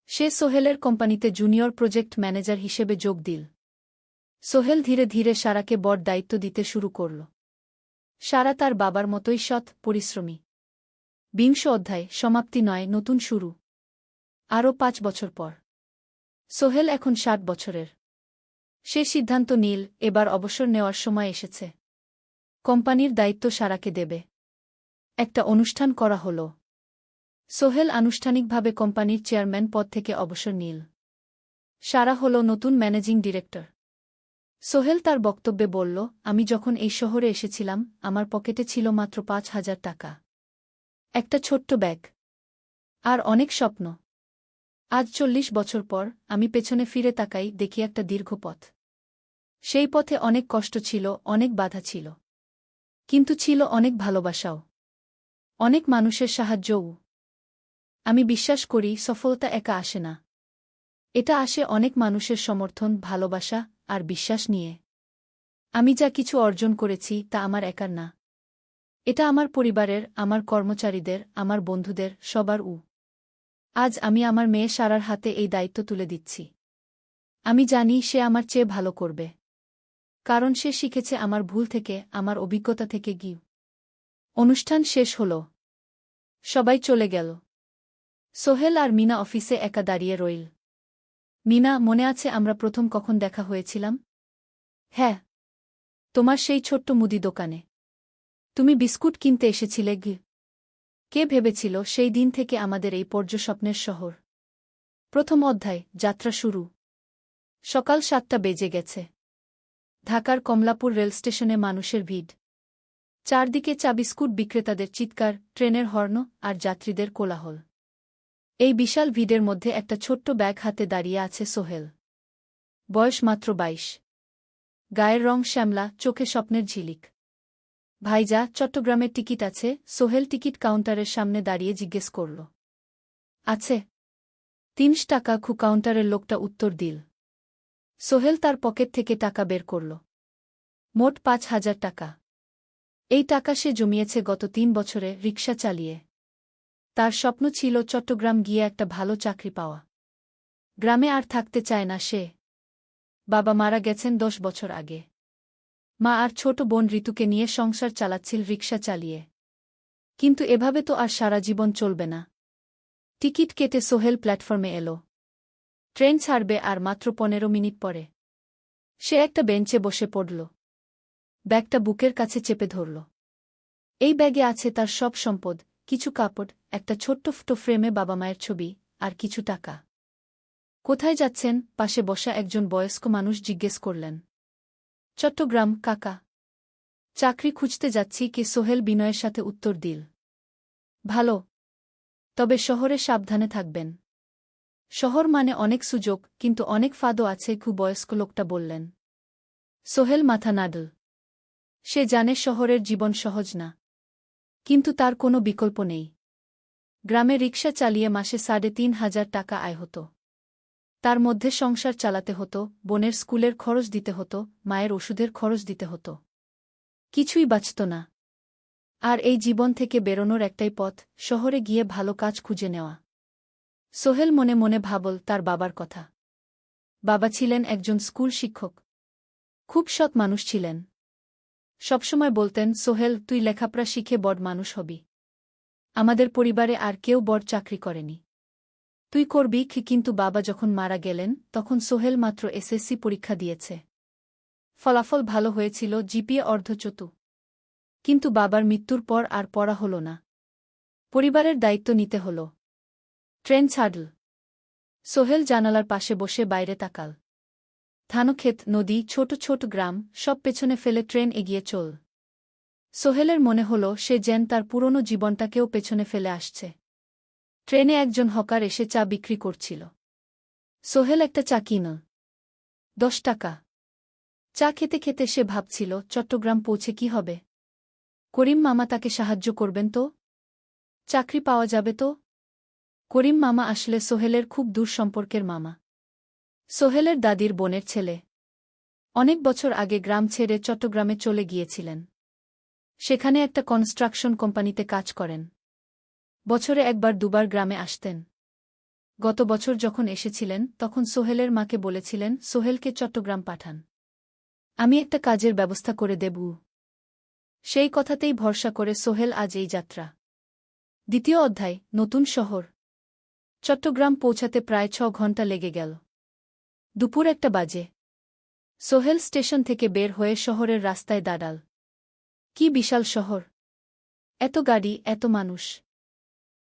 সে সোহেলের কোম্পানিতে জুনিয়র প্রজেক্ট ম্যানেজার হিসেবে যোগ দিল। সোহেল ধীরে ধীরে সারাকে বড় দায়িত্ব দিতে শুরু করল। সারা তার বাবার মতোই সৎ, পরিশ্রমী। 20 অধ্যায়, সমাপ্তি নয়, নতুন শুরু। আরও 5 বছর পর। সোহেল এখন 60 বছরের। সে সিদ্ধান্ত নিল, এবার অবসর নেওয়ার সময় এসেছে। কোম্পানির দায়িত্ব সারাকে দেবে। একটা অনুষ্ঠান করা হল। সোহেল আনুষ্ঠানিকভাবে কোম্পানির চেয়ারম্যান পদ থেকে অবসর নিল। সারা হল নতুন ম্যানেজিং ডিরেক্টর। সোহেল তার বক্তব্যে বলল, আমি যখন এই শহরে এসেছিলাম আমার পকেটে ছিল মাত্র ৫,০০০ টাকা, একটা ছোট্ট ব্যাগ আর অনেক স্বপ্ন। আজ ৪০ বছর পর আমি পেছনে ফিরে তাকাই, দেখি একটা দীর্ঘ পথ। সেই পথে অনেক কষ্ট ছিল, অনেক বাধা ছিল, কিন্তু ছিল অনেক ভালোবাসাও, অনেক মানুষের সাহায্যও। আমি বিশ্বাস করি সফলতা একা আসে না, এটা আসে অনেক মানুষের সমর্থন, ভালোবাসা আর বিশ্বাস নিয়ে। আমি যা কিছু অর্জন করেছি তা আমার একার না, এটা আমার পরিবারের, আমার কর্মচারীদের, আমার বন্ধুদের, সবার। আজ আমি আমার মেয়ে সারার হাতে এই দায়িত্ব তুলে দিচ্ছি। আমি জানি সে আমার চেয়ে ভালো করবে, কারণ সে শিখেছে আমার ভুল থেকে, আমার অভিজ্ঞতা থেকে। অনুষ্ঠান শেষ হল, সবাই চলে গেল। সোহেল আর মিনা অফিসে একা দাঁড়িয়ে রইল। মিনা, মনে আছে আমরা প্রথম কখন দেখা হয়েছিলাম? হ্যাঁ, তোমার সেই ছোট্ট মুদি দোকানে তুমি বিস্কুট কিনতে এসেছিলে। কে ভেবেছিল সেই দিন থেকে আমাদের এই পর্যস্বপ্নের শহর। প্রথম অধ্যায়, যাত্রা শুরু। সকাল ৭টা বেজে গেছে। ঢাকার কমলাপুর রেলস্টেশনে মানুষের ভিড়। চারদিকে চা বিস্কুট বিক্রেতাদের চিৎকার, ট্রেনের হর্ন আর যাত্রীদের কোলাহল। এই বিশাল ভিড়ের মধ্যে একটা ছোট্ট ব্যাগ হাতে দাঁড়িয়ে আছে সোহেল। বয়স মাত্র ২২। গায়ের রং শ্যামলা, চোখে স্বপ্নের ঝিলিক। ভাইজা, চট্টগ্রামের টিকিট আছে? সোহেল টিকিট কাউন্টারের সামনে দাঁড়িয়ে জিজ্ঞেস করল। আছে। ৩০ টাকা। কাউন্টারের লোকটা উত্তর দিল। সোহেল তার পকেট থেকে টাকা বের করল। মোট ৫,০০০ টাকা। এই টাকা সে জমিয়েছে গত ৩ বছরে রিকশা চালিয়ে। তার স্বপ্ন ছিল চট্টগ্রাম গিয়ে একটা ভালো চাকরি পাওয়া। গ্রামে আর থাকতে চায় না সে। বাবা মারা গেছেন ১০ বছর আগে। মা আর ছোট বোন ঋতুকে নিয়ে সংসার চালাচ্ছিল রিকশা চালিয়ে। কিন্তু এভাবে তো আর সারা জীবন চলবে না। টিকিট কেটে সোহেল প্ল্যাটফর্মে এল। ট্রেন ছাড়বে আর মাত্র ১৫ মিনিট পরে। সে একটা বেঞ্চে বসে পড়ল। ব্যাগটা বুকের কাছে চেপে ধরল। এই ব্যাগে আছে তার সব সম্পদ, কিছু কাপড়, একটা ছোট্ট ফটো ফ্রেমে বাবা মায়ের ছবি, আর কিছু টাকা। কোথায় যাচ্ছেন? পাশে বসা একজন বয়স্ক মানুষ জিজ্ঞেস করলেন। চট্টগ্রাম কাকা। চাকরি খুঁজতে যাচ্ছি। কে? সোহেল বিনয়ের সাথে উত্তর দিল। ভালো, তবে শহরে সাবধানে থাকবেন। শহর মানে অনেক সুযোগ, কিন্তু অনেক ফাঁদও আছে। বয়স্ক লোকটা বললেন। সোহেল মাথা নাড়ল। সে জানে শহরের জীবন সহজ না, কিন্তু তার কোনো বিকল্প নেই। গ্রামে রিকশা চালিয়ে মাসে ৩,৫০০ টাকা আয় হতো। তার মধ্যে সংসার চালাতে হতো, বোনের স্কুলের খরচ দিতে হতো, মায়ের ওষুধের খরচ দিতে হতো। কিছুই বাঁচত না। আর এই জীবন থেকে বেরোনোর একটাই পথ, শহরে গিয়ে ভালো কাজ খুঁজে নেওয়া। সোহেল মনে মনে ভাবল তার বাবার কথা। বাবা ছিলেন একজন স্কুল শিক্ষক। খুব সৎ মানুষ ছিলেন। সবসময় বলতেন, সোহেল, তুই লেখাপড়া শিখে বড় মানুষ হবি। আমাদের পরিবারে আর কেউ বড় চাকরি করেনি, তুই করবি। কিন্তু বাবা যখন মারা গেলেন তখন সোহেল মাত্র এসএসসি পরীক্ষা দিয়েছে। ফলাফল ভালো হয়েছিল, জিপিএ অর্ধচতু। কিন্তু বাবার মৃত্যুর পর আর পড়া হল না। পরিবারের দায়িত্ব নিতে হল। ট্রেন ছাড়ল। সোহেল জানালার পাশে বসে বাইরে তাকাল। ধানক্ষেত, নদী, ছোট ছোট গ্রাম, সব পেছনে ফেলে ট্রেন এগিয়ে চল। সোহেলের মনে হল সে যেন তার পুরনো জীবনটাকেও পেছনে ফেলে আসছে। ট্রেনে একজন হকার এসে চা বিক্রি করছিল। সোহেল একটা চা কিনল। ১০ টাকা। চা খেতে খেতে সে ভাবছিল, চট্টগ্রাম পৌঁছে কি হবে? করিম মামা তাকে সাহায্য করবেন তো? চাকরি পাওয়া যাবে তো? করিম মামা আসলে সোহেলের খুব দূর সম্পর্কের মামা। সোহেলের দাদির বোনের ছেলে। অনেক বছর আগে গ্রাম ছেড়ে চট্টগ্রামে চলে গিয়েছিলেন। সেখানে একটা কনস্ট্রাকশন কোম্পানিতে কাজ করেন। বছরে একবার দুবার গ্রামে আসতেন। গত বছর যখন এসেছিলেন তখন সোহেলের মাকে বলেছিলেন সোহেলকে চট্টগ্রাম পাঠান, আমি একটা কাজের ব্যবস্থা করে দেব। সেই কথাতেই ভরসা করে সোহেল আজ এই যাত্রা। দ্বিতীয় অধ্যায়, নতুন শহর। চট্টগ্রাম পৌঁছাতে প্রায় ৬ ঘণ্টা লেগে গেল। দুপুর ১টা বাজে। সোহেল স্টেশন থেকে বের হয়ে শহরের রাস্তায় দাঁড়াল। কি বিশাল শহর! এত গাড়ি, এত মানুষ।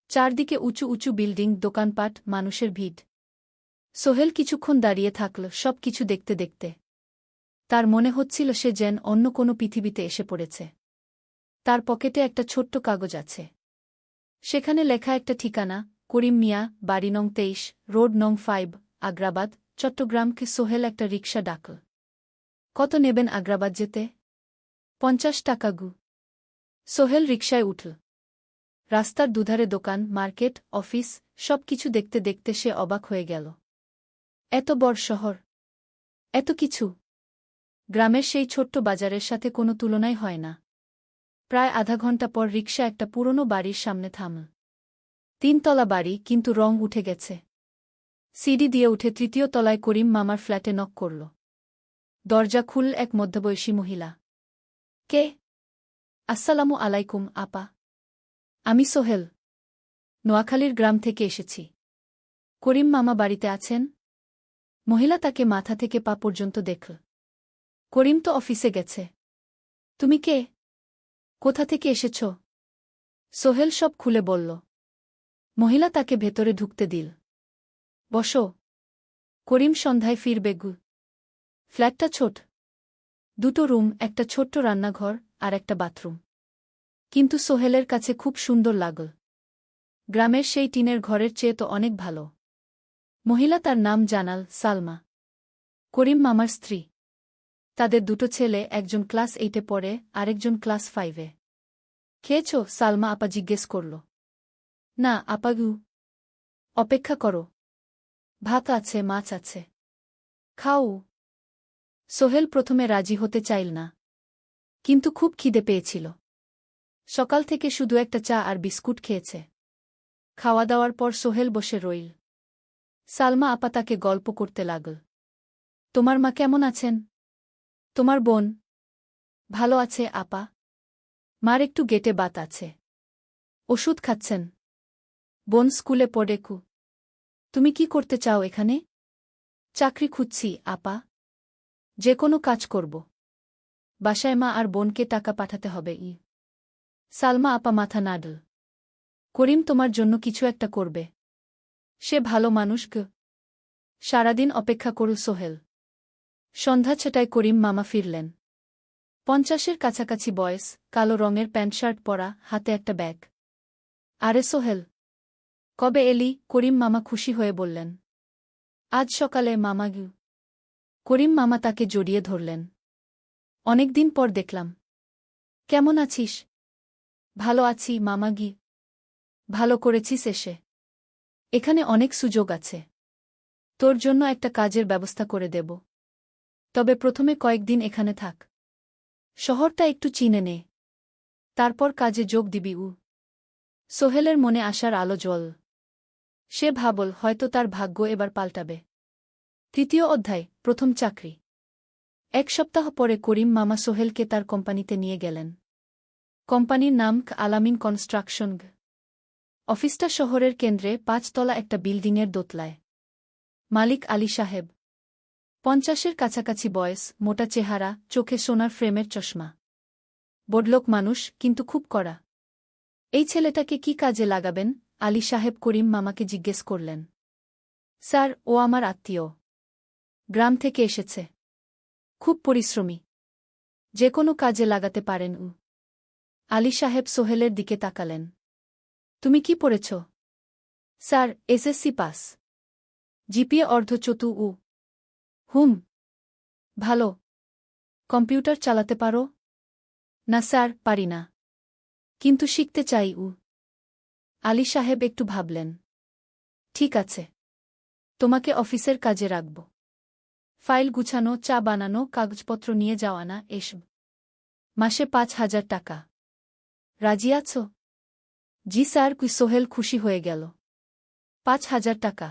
চারদিকে উঁচু উঁচু বিল্ডিং, দোকানপাট, মানুষের ভিড়। সোহেল কিছুক্ষণ দাঁড়িয়ে থাকল সব কিছু দেখতে দেখতে। তার মনে হচ্ছিল সে যেন অন্য কোনো পৃথিবীতে এসে পড়েছে। তার পকেটে একটা ছোট্ট কাগজ আছে। সেখানে লেখা একটা ঠিকানা, করিম মিয়া, বাড়ি নং 23, রোড নং 5, আগ্রাবাদ, চট্টগ্রামকে। সোহেল একটা রিকশা ডাকল। কত নেবেন আগ্রাবাদ যেতে? 50 টাকা গু। সোহেল রিকশায় উঠল। রাস্তার দুধারে দোকান, মার্কেট, অফিস, সব কিছু দেখতে দেখতে সে অবাক হয়ে গেল। এত বড় শহর, এত কিছু! গ্রামের সেই ছোট্ট বাজারের সাথে কোনো তুলনাই হয় না। প্রায় আধা ঘন্টা পর রিকশা একটা পুরনো বাড়ির সামনে থামল। 3 তলা বাড়ি, কিন্তু রং উঠে গেছে। সিঁড়ি দিয়ে উঠে 3য় তলায় করিম মামার ফ্ল্যাটে নক করল। দরজা খুলল এক মধ্যবয়সী মহিলা। কে? আসসালামু আলাইকুম আপা। আমি সোহেল। নোয়াখালীর গ্রাম থেকে এসেছি। করিম মামা বাড়িতে আছেন? মহিলা তাকে মাথা থেকে পা পর্যন্ত দেখল। করিম তো অফিসে গেছে। তুমি কে? কোথা থেকে এসেছ? সোহেল সব খুলে বলল। মহিলা তাকে ভেতরে ঢুকতে দিল। বসো। করিম সন্ধ্যায় ফিরবে গু। ফ্ল্যাটটা ছোট। 2টো রুম, একটা ছোট্ট রান্নাঘর আর একটা বাথরুম। কিন্তু সোহেলের কাছে খুব সুন্দর লাগল। গ্রামের সেই টিনের ঘরের চেয়ে তো অনেক ভালো। মহিলা তার নাম জানাল সালমা। করিম মামার স্ত্রী। তাদের 2টো ছেলে, একজন ক্লাস 8-এ পড়ে, আরেকজন ক্লাস 5-এ। খেয়েছ? সালমা আপা জিজ্ঞেস করল। না আপাগু। অপেক্ষা করো। ভাত আছে, মাছ আছে। খাও। সোহেল প্রথমে রাজি হতে চাইল না। কিন্তু খুব খিদে পেয়েছিল। সকাল থেকে শুধু একটা চা আর বিস্কুট খেয়েছে। খাওয়া দাওয়ার পর সোহেল বসে রইল। সালমা আপা তাকে গল্প করতে লাগল। তোমার মা কেমন আছেন? তোমার বোন? ভালো আছে আপা। মার একটু গেটে বাত আছে। ওষুধ খাচ্ছেন। বোন স্কুলে পড়ে কু। তুমি কি করতে চাও এখানে? চাকরি খুঁজছি আপা। যে কোনো কাজ করব। বাসায় মা আর বোনকে টাকা পাঠাতে হবে। সালমা আপা মাথা নাড়ল। করিম তোমার জন্য কিছু একটা করবে। সে ভালো মানুষ গ। সারাদিন অপেক্ষা করল সোহেল। সন্ধ্যা 6টায় করিম মামা ফিরলেন। 50-এর কাছাকাছি বয়স, কালো রঙের প্যান্ট শার্ট পরা, হাতে একটা ব্যাগ। আরে সোহেল, কবে এলি? করিম মামা খুশি হয়ে বললেন। আজ সকালে মামা গু। করিম মামা তাকে জড়িয়ে ধরলেন। অনেকদিন পর দেখলাম। কেমন আছিস? ভালো আছি মামা গি। ভালো করেছিস এসে। এখানে অনেক সুযোগ আছে। তোর জন্য একটা কাজের ব্যবস্থা করে দেব। তবে প্রথমে কয়েকদিন এখানে থাক। শহরটা একটু চিনে নে। তারপর কাজে যোগ দিবি। সোহেলের মনে আসার আলো জ্বল। সে ভাবল হয়তো তার ভাগ্য এবার পাল্টাবে। 3য় অধ্যায়, প্রথম চাকরি। 1 সপ্তাহ পরে করিম মামা সোহেলকে তার কোম্পানিতে নিয়ে গেলেন। কোম্পানির নাম আলামিন কনস্ট্রাকশন। অফিসটা শহরের কেন্দ্রে, 5 তলা একটা বিল্ডিংয়ের দোতলায়। মালিক আলী সাহেব। 50-এর কাছাকাছি বয়স, মোটা চেহারা, চোখে সোনার ফ্রেমের চশমা। বড়লোক মানুষ, কিন্তু খুব কড়া। এই ছেলেটাকে কি কাজে লাগাবেন? আলী সাহেব করিম মামাকে জিজ্ঞেস করলেন। স্যার, ও আমার আত্মীয়। গ্রাম থেকে এসেছে। খুব পরিশ্রমী। যে কোনো কাজে লাগাতে পারেন। আলী সাহেব সোহেলের দিকে তাকালেন। তুমি কি পড়েছ? Sir, SSC pass. জিপিএ অর্ধচতু। হুম। ভালো। কম্পিউটার চালাতে পারো? না স্যার, পারি না। কিন্তু শিখতে চাই। আলী সাহেব একটু ভাবলেন। ঠিক আছে। তোমাকে অফিসের কাজে রাখব। ফাইল গুছানো, চা বানানো, কাগজপত্র নিয়ে যাওয়া, না এসব। মাসে 5,000 টাকা। রাজি আছো? জি স্যার। সোহেল খুশি হয়ে গেল। 5,000 টাকা।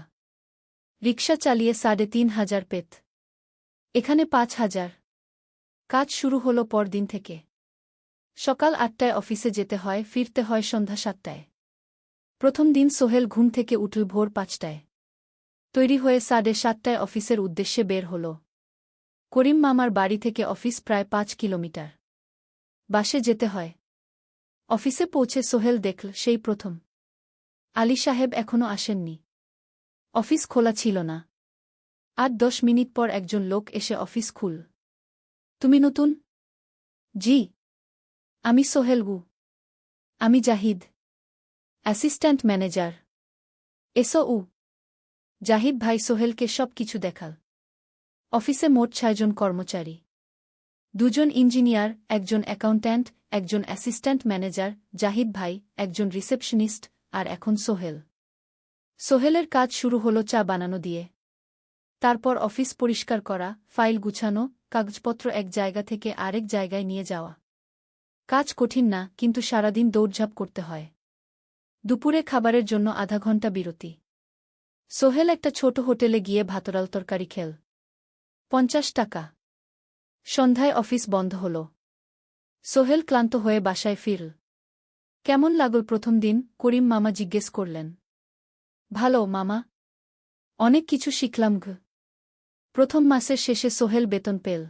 রিকশা চালিয়ে 3,500 পেত। এখানে 5,000। কাজ শুরু হলো পরদিন থেকে। সকাল 8টায় অফিসে যেতে হয়, ফিরতে হয় সন্ধ্যা 7টায়। প্রথম দিন সোহেল ঘুম থেকে উঠল ভোর 5টায়। তৈরি হয়ে 7:30টায় অফিসের উদ্দেশ্যে বের হল। করিম মামার বাড়ি থেকে অফিস প্রায় 5 কিলোমিটার। বাসে যেতে হয়। অফিসে পৌঁছে সোহেল দেখল সেই প্রথম আলী সাহেব এখনো আসেননি। অফিস খোলা ছিল না। ৮-১০ মিনিট পর একজন লোক এসে অফিস খুল। তুমি নতুন? জি। আমি সোহেল গু। আমি জাহিদ, অ্যাসিস্ট্যান্ট ম্যানেজার। এসো উ। জাহিদ ভাই সোহেলকে সব কিছু দেখাল। অফিসে মোট ৬ জন কর্মচারী। ২ জন ইঞ্জিনিয়ার, একজন অ্যাকাউন্ট্যান্ট, একজন অ্যাসিস্ট্যান্ট ম্যানেজার, জাহিদ ভাই, একজন রিসেপশনিস্ট, আর এখন সোহেল। সোহেলের কাজ শুরু হলো চা বানানো দিয়ে। তারপর অফিস পরিষ্কার করা, ফাইল গুছানো, কাগজপত্র এক জায়গা থেকে আরেক জায়গায় নিয়ে যাওয়া। কাজ কঠিন না, কিন্তু সারাদিন দৌড়ঝাঁপ করতে হয়। দুপুরে খাবারের জন্য আধা ঘণ্টা বিরতি। সোহেল একটা ছোট হোটেলে গিয়ে ভাতরাল তরকারি খেল। ৫০ টাকা। সন্ধ্যায় অফিস বন্ধ হল। সোহেল ক্লান্ত হয়ে বাসায় ফিরল। কেমন লাগল প্রথম দিন? করিম মামা জিজ্ঞেস করলেন। ভালো মামা। অনেক কিছু শিখলাম গ। প্রথম মাসের শেষে সোহেল বেতন পেল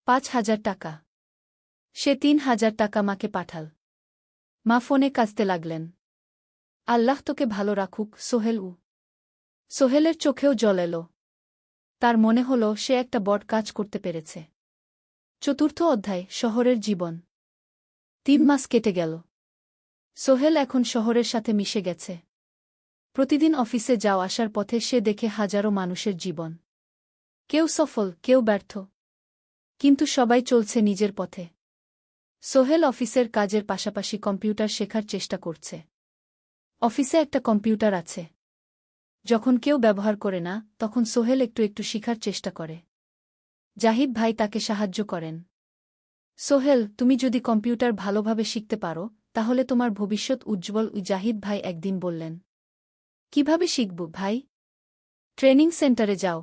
৫,০০০ টাকা। সে ৩,০০০ টাকা মাকে পাঠাল। মা ফোনে কাঁদতে লাগলেন। আল্লাহ তোকে ভালো রাখুক সোহেল উ। সোহেলের চোখেও জল এল। তার মনে হল সে একটা বড় কাজ করতে পেরেছে। চতুর্থ অধ্যায়, শহরের জীবন। ৩ মাস কেটে গেল। সোহেল এখন শহরের সাথে মিশে গেছে। প্রতিদিন অফিসে যাও আসার পথে সে দেখে হাজারো মানুষের জীবন। কেউ সফল, কেউ ব্যর্থ, কিন্তু সবাই চলছে নিজের পথে। সোহেল অফিসের কাজের পাশাপাশি কম্পিউটার শেখার চেষ্টা করছে। অফিসে একটা কম্পিউটার আছে। যখন কেউ ব্যবহার করে না, তখন সোহেল একটু একটু শিখার চেষ্টা করে। জাহিদ ভাই তাকে সাহায্য করেন। সোহেল, তুমি যদি কম্পিউটার ভালোভাবে শিখতে পারো, তাহলে তোমার ভবিষ্যৎ উজ্জ্বল। জাহিদ ভাই একদিন বললেন। কিভাবে শিখব ভাই? ট্রেনিং সেন্টারে যাও।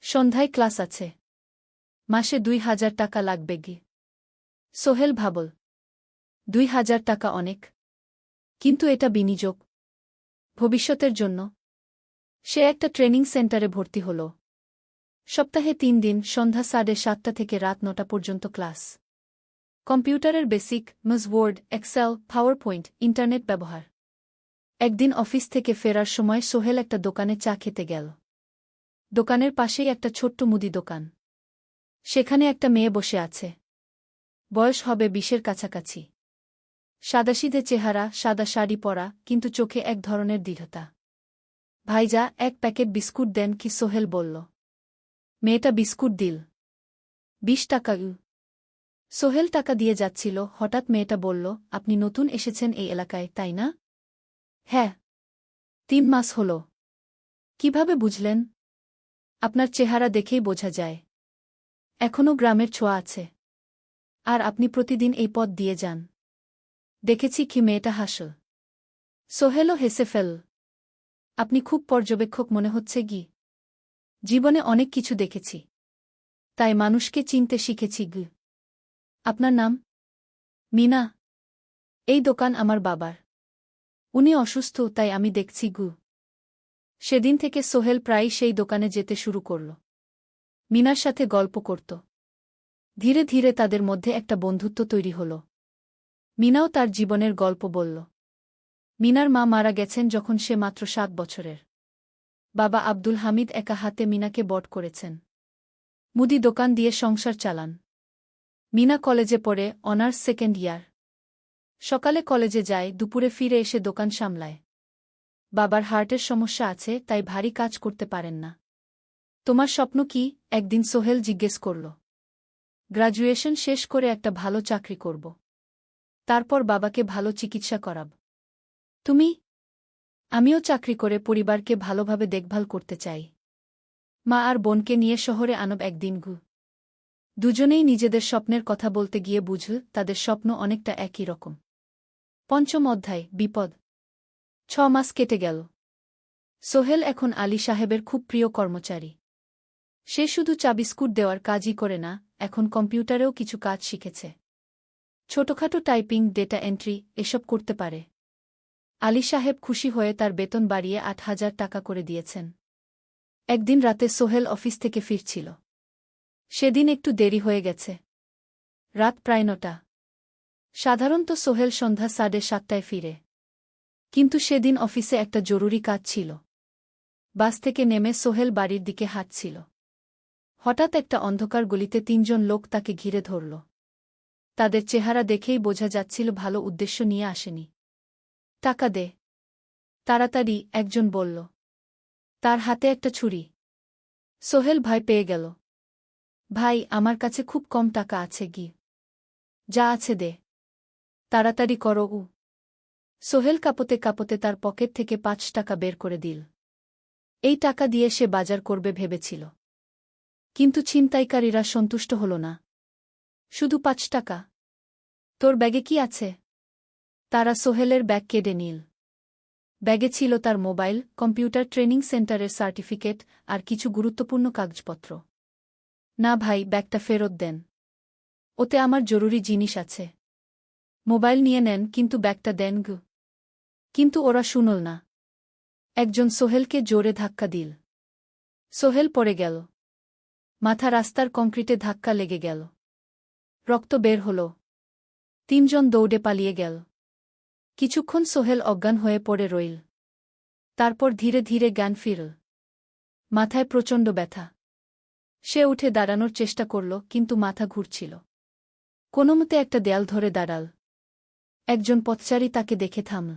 সন্ধ্যায় ক্লাস আছে। মাসে ২,০০০ টাকা লাগবে গে। সোহেল ভাবল। ২,০০০ টাকা অনেক, কিন্তু এটা বিনিয়োগ। ভবিষ্যতের জন্য। সে একটা ট্রেনিং সেন্টারে ভর্তি হল। সপ্তাহে ৩ দিন, সন্ধ্যা ৭:৩০ থেকে রাত ৯টা পর্যন্ত ক্লাস। কম্পিউটারের basic, MS Word, Excel, PowerPoint, internet ব্যবহার। একদিন অফিস থেকে ফেরার সময় সোহেল একটা দোকানে চা খেতে গেল। দোকানের পাশেই একটা ছোট্ট মুদি দোকান। সেখানে একটা মেয়ে বসে আছে। বয়স হবে ২০-এর কাছাকাছি। সাদাসিধে চেহারা, সাদা শাড়ি পরা, কিন্তু চোখে এক ধরনের দৃঢ়তা। ভাইজা, এক প্যাকেট বিস্কুট দেন কি? সোহেল বলল। মেয়েটা বিস্কুট দিল। ২০ টাকা। সোহেল টাকা দিয়ে যাচ্ছিল, হঠাৎ মেয়েটা বলল, আপনি নতুন এসেছেন এই এলাকায়, তাই না? হ্যাঁ। ৩ মাস হল। কিভাবে বুঝলেন? আপনার চেহারা দেখেই বোঝা যায়। এখনও গ্রামের ছোঁয়া আছে। আর আপনি প্রতিদিন এই পথ দিয়ে যান। দেখেছি কি? মেয়েটা হাসল। সোহেলও হেসে ফেল। আপনি খুব পর্যবেক্ষক মনে হচ্ছে গি। জীবনে অনেক কিছু দেখেছি, তাই মানুষকে চিনতে শিখেছি গ। আপনার নাম? মিনা। এই দোকান আমার বাবার। উনি অসুস্থ, তাই আমি দেখছি গু। সেদিন থেকে সোহেল প্রায়ই সেই দোকানে যেতে শুরু করল। মিনার সাথে গল্প করত। ধীরে ধীরে তাদের মধ্যে একটা বন্ধুত্ব তৈরি হল। মিনাও তার জীবনের গল্প বলল। মিনার মা মারা গেছেন যখন সে মাত্র ৭ বছরের। বাবা আব্দুল হামিদ একা হাতে মিনাকে বড় করেছেন। মুদি দোকান দিয়ে সংসার চালান। মিনা কলেজে পড়ে, অনার্স সেকেন্ড ইয়ার। সকালে কলেজে যায়, দুপুরে ফিরে এসে দোকান সামলায়। বাবার হার্টের সমস্যা আছে, তাই ভারী কাজ করতে পারেন না। তোমার স্বপ্ন কি? একদিন সোহেল জিজ্ঞেস করল। গ্র্যাজুয়েশন শেষ করে একটা ভালো চাকরি করব। তারপর বাবাকে ভালো চিকিৎসা করাব। তুমি? আমিও চাকরি করে পরিবারকে ভালোভাবে দেখভাল করতে চাই। মা আর বোনকে নিয়ে শহরে আনব একদিন গু। দুজনেই নিজেদের স্বপ্নের কথা বলতে গিয়ে বুঝল তাদের স্বপ্ন অনেকটা একই রকম। পঞ্চম অধ্যায়, বিপদ। ৬ মাস কেটে গেল। সোহেল এখন আলী সাহেবের খুব প্রিয় কর্মচারী। সে শুধু চা বিস্কুট দেওয়ার কাজই করে না, এখন কম্পিউটারেও কিছু কাজ শিখেছে। ছোটখাটো টাইপিং, ডেটা এন্ট্রি, এসব করতে পারে। আলী সাহেব খুশি হয়ে তার বেতন বাড়িয়ে ৮,০০০ টাকা করে দিয়েছেন। একদিন রাতে সোহেল অফিস থেকে ফিরছিল। সেদিন একটু দেরি হয়ে গেছে। রাত প্রায় ৯টা। সাধারণত সোহেল সন্ধ্যা ৭:৩০টায় ফিরে। কিন্তু সেদিন অফিসে একটা জরুরি কাজ ছিল। বাস থেকে নেমে সোহেল বাড়ির দিকে হাঁটছিল। হঠাৎ একটা অন্ধকার গলিতে ৩ জন লোক তাকে ঘিরে ধরল। তাদের চেহারা দেখেই বোঝা যাচ্ছিল ভালো উদ্দেশ্য নিয়ে আসেনি। টাকা দে, তাড়াতাড়ি, একজন বলল। তার হাতে একটা ছুরি। সোহেল ভয় পেয়ে গেল। ভাই, আমার কাছে খুব কম টাকা আছে গি। যা আছে দে, তাড়াতাড়ি করো। সোহেল কাঁপতে কাঁপতে তার পকেট থেকে ৫ টাকা বের করে দিল। এই টাকা দিয়ে সে বাজার করবে ভেবেছিল। কিন্তু ছিনতাইকারীরা সন্তুষ্ট হল না। শুধু ৫ টাকা? তোর ব্যাগে কি আছে? তারা সোহেলের ব্যাগ কেড়ে নিল। ব্যাগে ছিল তার মোবাইল, কম্পিউটার ট্রেনিং সেন্টারের সার্টিফিকেট আর কিছু গুরুত্বপূর্ণ কাগজপত্র। না ভাই, ব্যাগটা ফেরত দেন। ওতে আমার জরুরি জিনিস আছে। মোবাইল নিয়ে নেন, কিন্তু ব্যাগটা দেন গু। কিন্তু ওরা শুনল না। একজন সোহেলকে জোরে ধাক্কা দিল। সোহেল পড়ে গেল। মাথা রাস্তার কংক্রিটে ধাক্কা লেগে গেল। রক্ত বের হল। ৩ জন দৌড়ে পালিয়ে গেল। কিছুক্ষণ সোহেল অজ্ঞান হয়ে পড়ে রইল। তারপর ধীরে ধীরে জ্ঞান ফিরল। মাথায় প্রচণ্ড ব্যথা। সে উঠে দাঁড়ানোর চেষ্টা করল, কিন্তু মাথা ঘুরছিল। কোনোমতে একটা দেয়াল ধরে দাঁড়াল। একজন পথচারী তাকে দেখে থামল।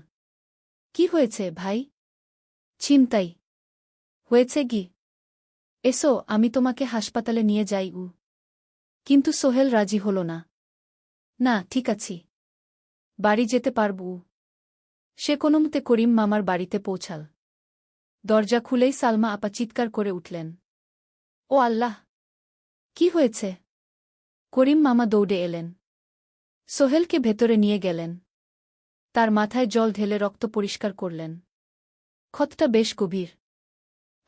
কি হয়েছে ভাই? ছিনতাই হয়েছে গি? এসো, আমি তোমাকে হাসপাতালে নিয়ে যাই। কিন্তু সোহেল রাজি হল না। না, ঠিক আছি, বাড়ি যেতে পারব। সে কোনোমতে করিম মামার বাড়িতে পৌঁছাল। দরজা খুলেই সালমা আপা চিৎকার করে উঠলেন। ও আল্লাহ! কি হয়েছে? করিম মামা দৌড়ে এলেন। সোহেলকে ভেতরে নিয়ে গেলেন। তার মাথায় জল ঢেলে রক্ত পরিষ্কার করলেন। ক্ষতটা বেশ গভীর।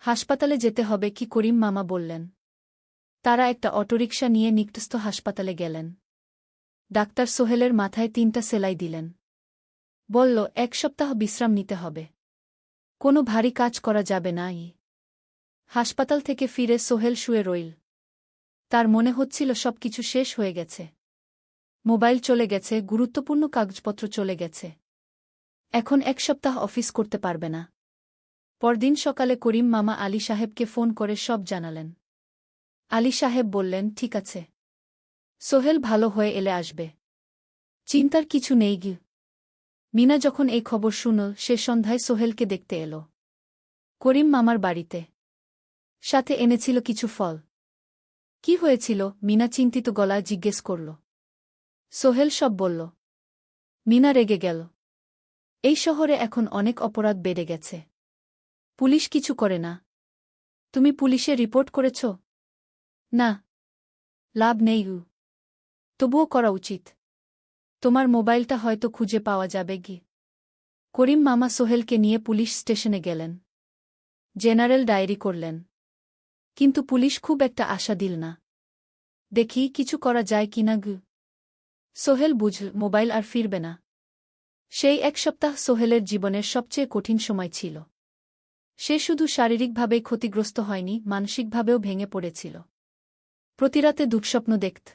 হাসপাতালে যেতে হবে কি? করিম মামা বললেন। তারা একটা অটোরিকশা নিয়ে নিকটস্থ হাসপাতালে গেলেন। ডাক্তার সোহেলের মাথায় ৩টা সেলাই দিলেন। বলল, ১ সপ্তাহ বিশ্রাম নিতে হবে। কোনো ভারী কাজ করা যাবে না। হাসপাতাল থেকে ফিরে সোহেল শুয়ে রইল। তার মনে হচ্ছিল সবকিছু শেষ হয়ে গেছে। মোবাইল চলে গেছে, গুরুত্বপূর্ণ কাগজপত্র চলে গেছে। এখন ১ সপ্তাহ অফিস করতে পারবে না। পরদিন সকালে করিম মামা আলী সাহেবকে ফোন করে সব জানালেন। আলী সাহেব বললেন, ঠিক আছে, সোহেল ভালো হয়ে এলে আসবে, চিন্তার কিছু নেই গি। মিনা যখন এই খবর শুনল, সে সন্ধ্যায় সোহেলকে দেখতে এলো করিম মামার বাড়িতে। সাথে এনেছিল কিছু ফল। কি হয়েছিল? মিনা চিন্তিত গলায় জিজ্ঞেস করল। সোহেল সব বলল। মিনা রেগে গেল। এই শহরে এখন অনেক অপরাধ বেড়ে গেছে। পুলিশ কিছু করে না। তুমি পুলিশে রিপোর্ট করেছ? না, লাভ নেই। তবুও করা উচিত। তোমার মোবাইলটা হয়তো খুঁজে পাওয়া যাবে গি। করিম মামা সোহেলকে নিয়ে পুলিশ স্টেশনে গেলেন। জেনারেল ডায়েরি করলেন। কিন্তু পুলিশ খুব একটা আশা দিল না। দেখি কিছু করা যায় কিনা গু। সোহেল বুঝল মোবাইল আর ফিরবে না। সেই ১ সপ্তাহ সোহেলের জীবনের সবচেয়ে কঠিন সময় ছিল। সে শুধু শারীরিকভাবেই ক্ষতিগ্রস্ত হয়নি, মানসিকভাবেও ভেঙে পড়েছিল। প্রতিরাতে দুঃস্বপ্ন দেখত।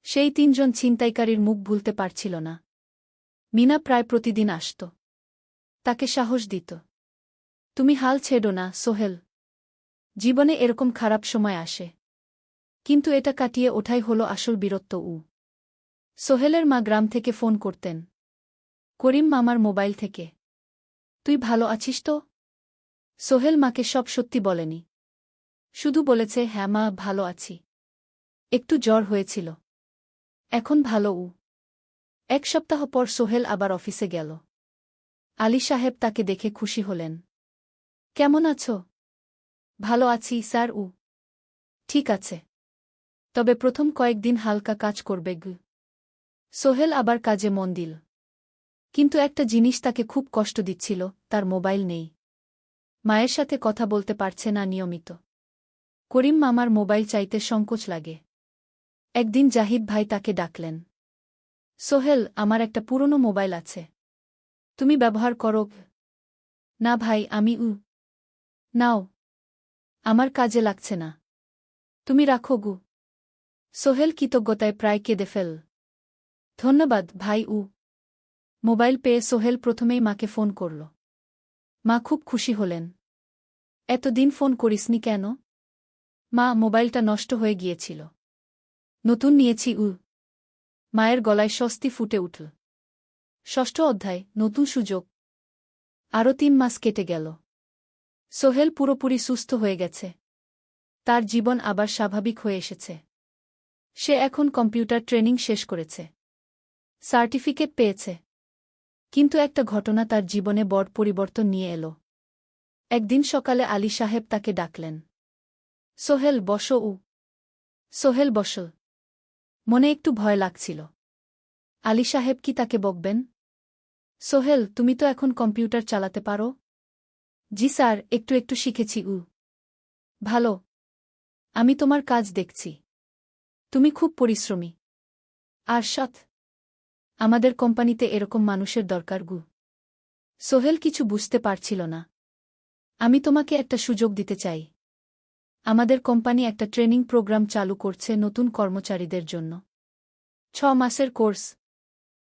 সেই ৩ জন ছিনতাইকারীর মুখ ভুলতে পারছিল না। মিনা প্রায় প্রতিদিন আসত। তাকে সাহস দিত। তুমি হাল ছেড়ো না সোহেল। জীবনে এরকম খারাপ সময় আসে। কিন্তু এটা কাটিয়ে ওঠাই হলো আসল বীরত্ব। সোহেলের মা গ্রাম থেকে ফোন করতেন। করিম মামার মোবাইল থেকে। তুই ভালো আছিস তো? সোহেল মাকে সব সত্যি বলেনি। শুধু বলেছে, হ্যাঁ মা, ভালো আছি। একটু জ্বর হয়েছিল। এখন ভালো। ১ সপ্তাহ পর সোহেল আবার অফিসে গেল। আলী সাহেব তাকে দেখে খুশি হলেন। কেমন আছো? ভালো আছি স্যার। ঠিক আছে, তবে প্রথম কয়েকদিন হালকা কাজ করবে গু। সোহেল আবার কাজে মন দিল। কিন্তু একটা জিনিস তাকে খুব কষ্ট দিচ্ছিল, তার মোবাইল নেই। মায়ের সাথে কথা বলতে পারছে না নিয়মিত। করিম মামার মোবাইল চাইতে সংকোচ লাগে। একদিন জাহিদ ভাই তাকে ডাকলেন। সোহেল, আমার একটা পুরনো মোবাইল আছে, তুমি ব্যবহার করো? না ভাই, আমি নাও, আমার কাজে লাগছে না, তুমি রাখো গু। সোহেল কৃতজ্ঞতায় প্রায় কেঁদে ফেল। ধন্যবাদ ভাই। মোবাইল পেয়ে সোহেল প্রথমেই মাকে ফোন করল। মা খুব খুশি হলেন। এতদিন ফোন করিসনি কেন? মা, মোবাইলটা নষ্ট হয়ে গিয়েছিল। নতুন নিয়েছি। মায়ের গলায় স্বস্তি ফুটে উঠল। ষষ্ঠ অধ্যায়, নতুন সুযোগ। আরও 3 মাস কেটে গেল। সোহেল পুরোপুরি সুস্থ হয়ে গেছে। তার জীবন আবার স্বাভাবিক হয়ে এসেছে। সে এখন কম্পিউটার ট্রেনিং শেষ করেছে। সার্টিফিকেট পেয়েছে। কিন্তু একটা ঘটনা তার জীবনে বড় পরিবর্তন নিয়ে এলো। একদিন সকালে আলী সাহেব তাকে ডাকলেন। সোহেল, বসো। সোহেল বসল। মনে একটু ভয় লাগছিল। আলী সাহেব কি তাকে বকবেন? সোহেল, তুমি তো এখন কম্পিউটার চালাতে পারো? জি স্যার, একটু একটু শিখেছি। ভালো। আমি তোমার কাজ দেখছি। তুমি খুব পরিশ্রমী আর সৎ। আমাদের কোম্পানিতে এরকম মানুষের দরকার। সোহেল কিছু বুঝতে পারছিল না। আমি তোমাকে একটা সুযোগ দিতে চাই। আমাদের কোম্পানি একটা ট্রেনিং প্রোগ্রাম চালু করছে নতুন কর্মচারীদের জন্য। 6 মাসের কোর্স।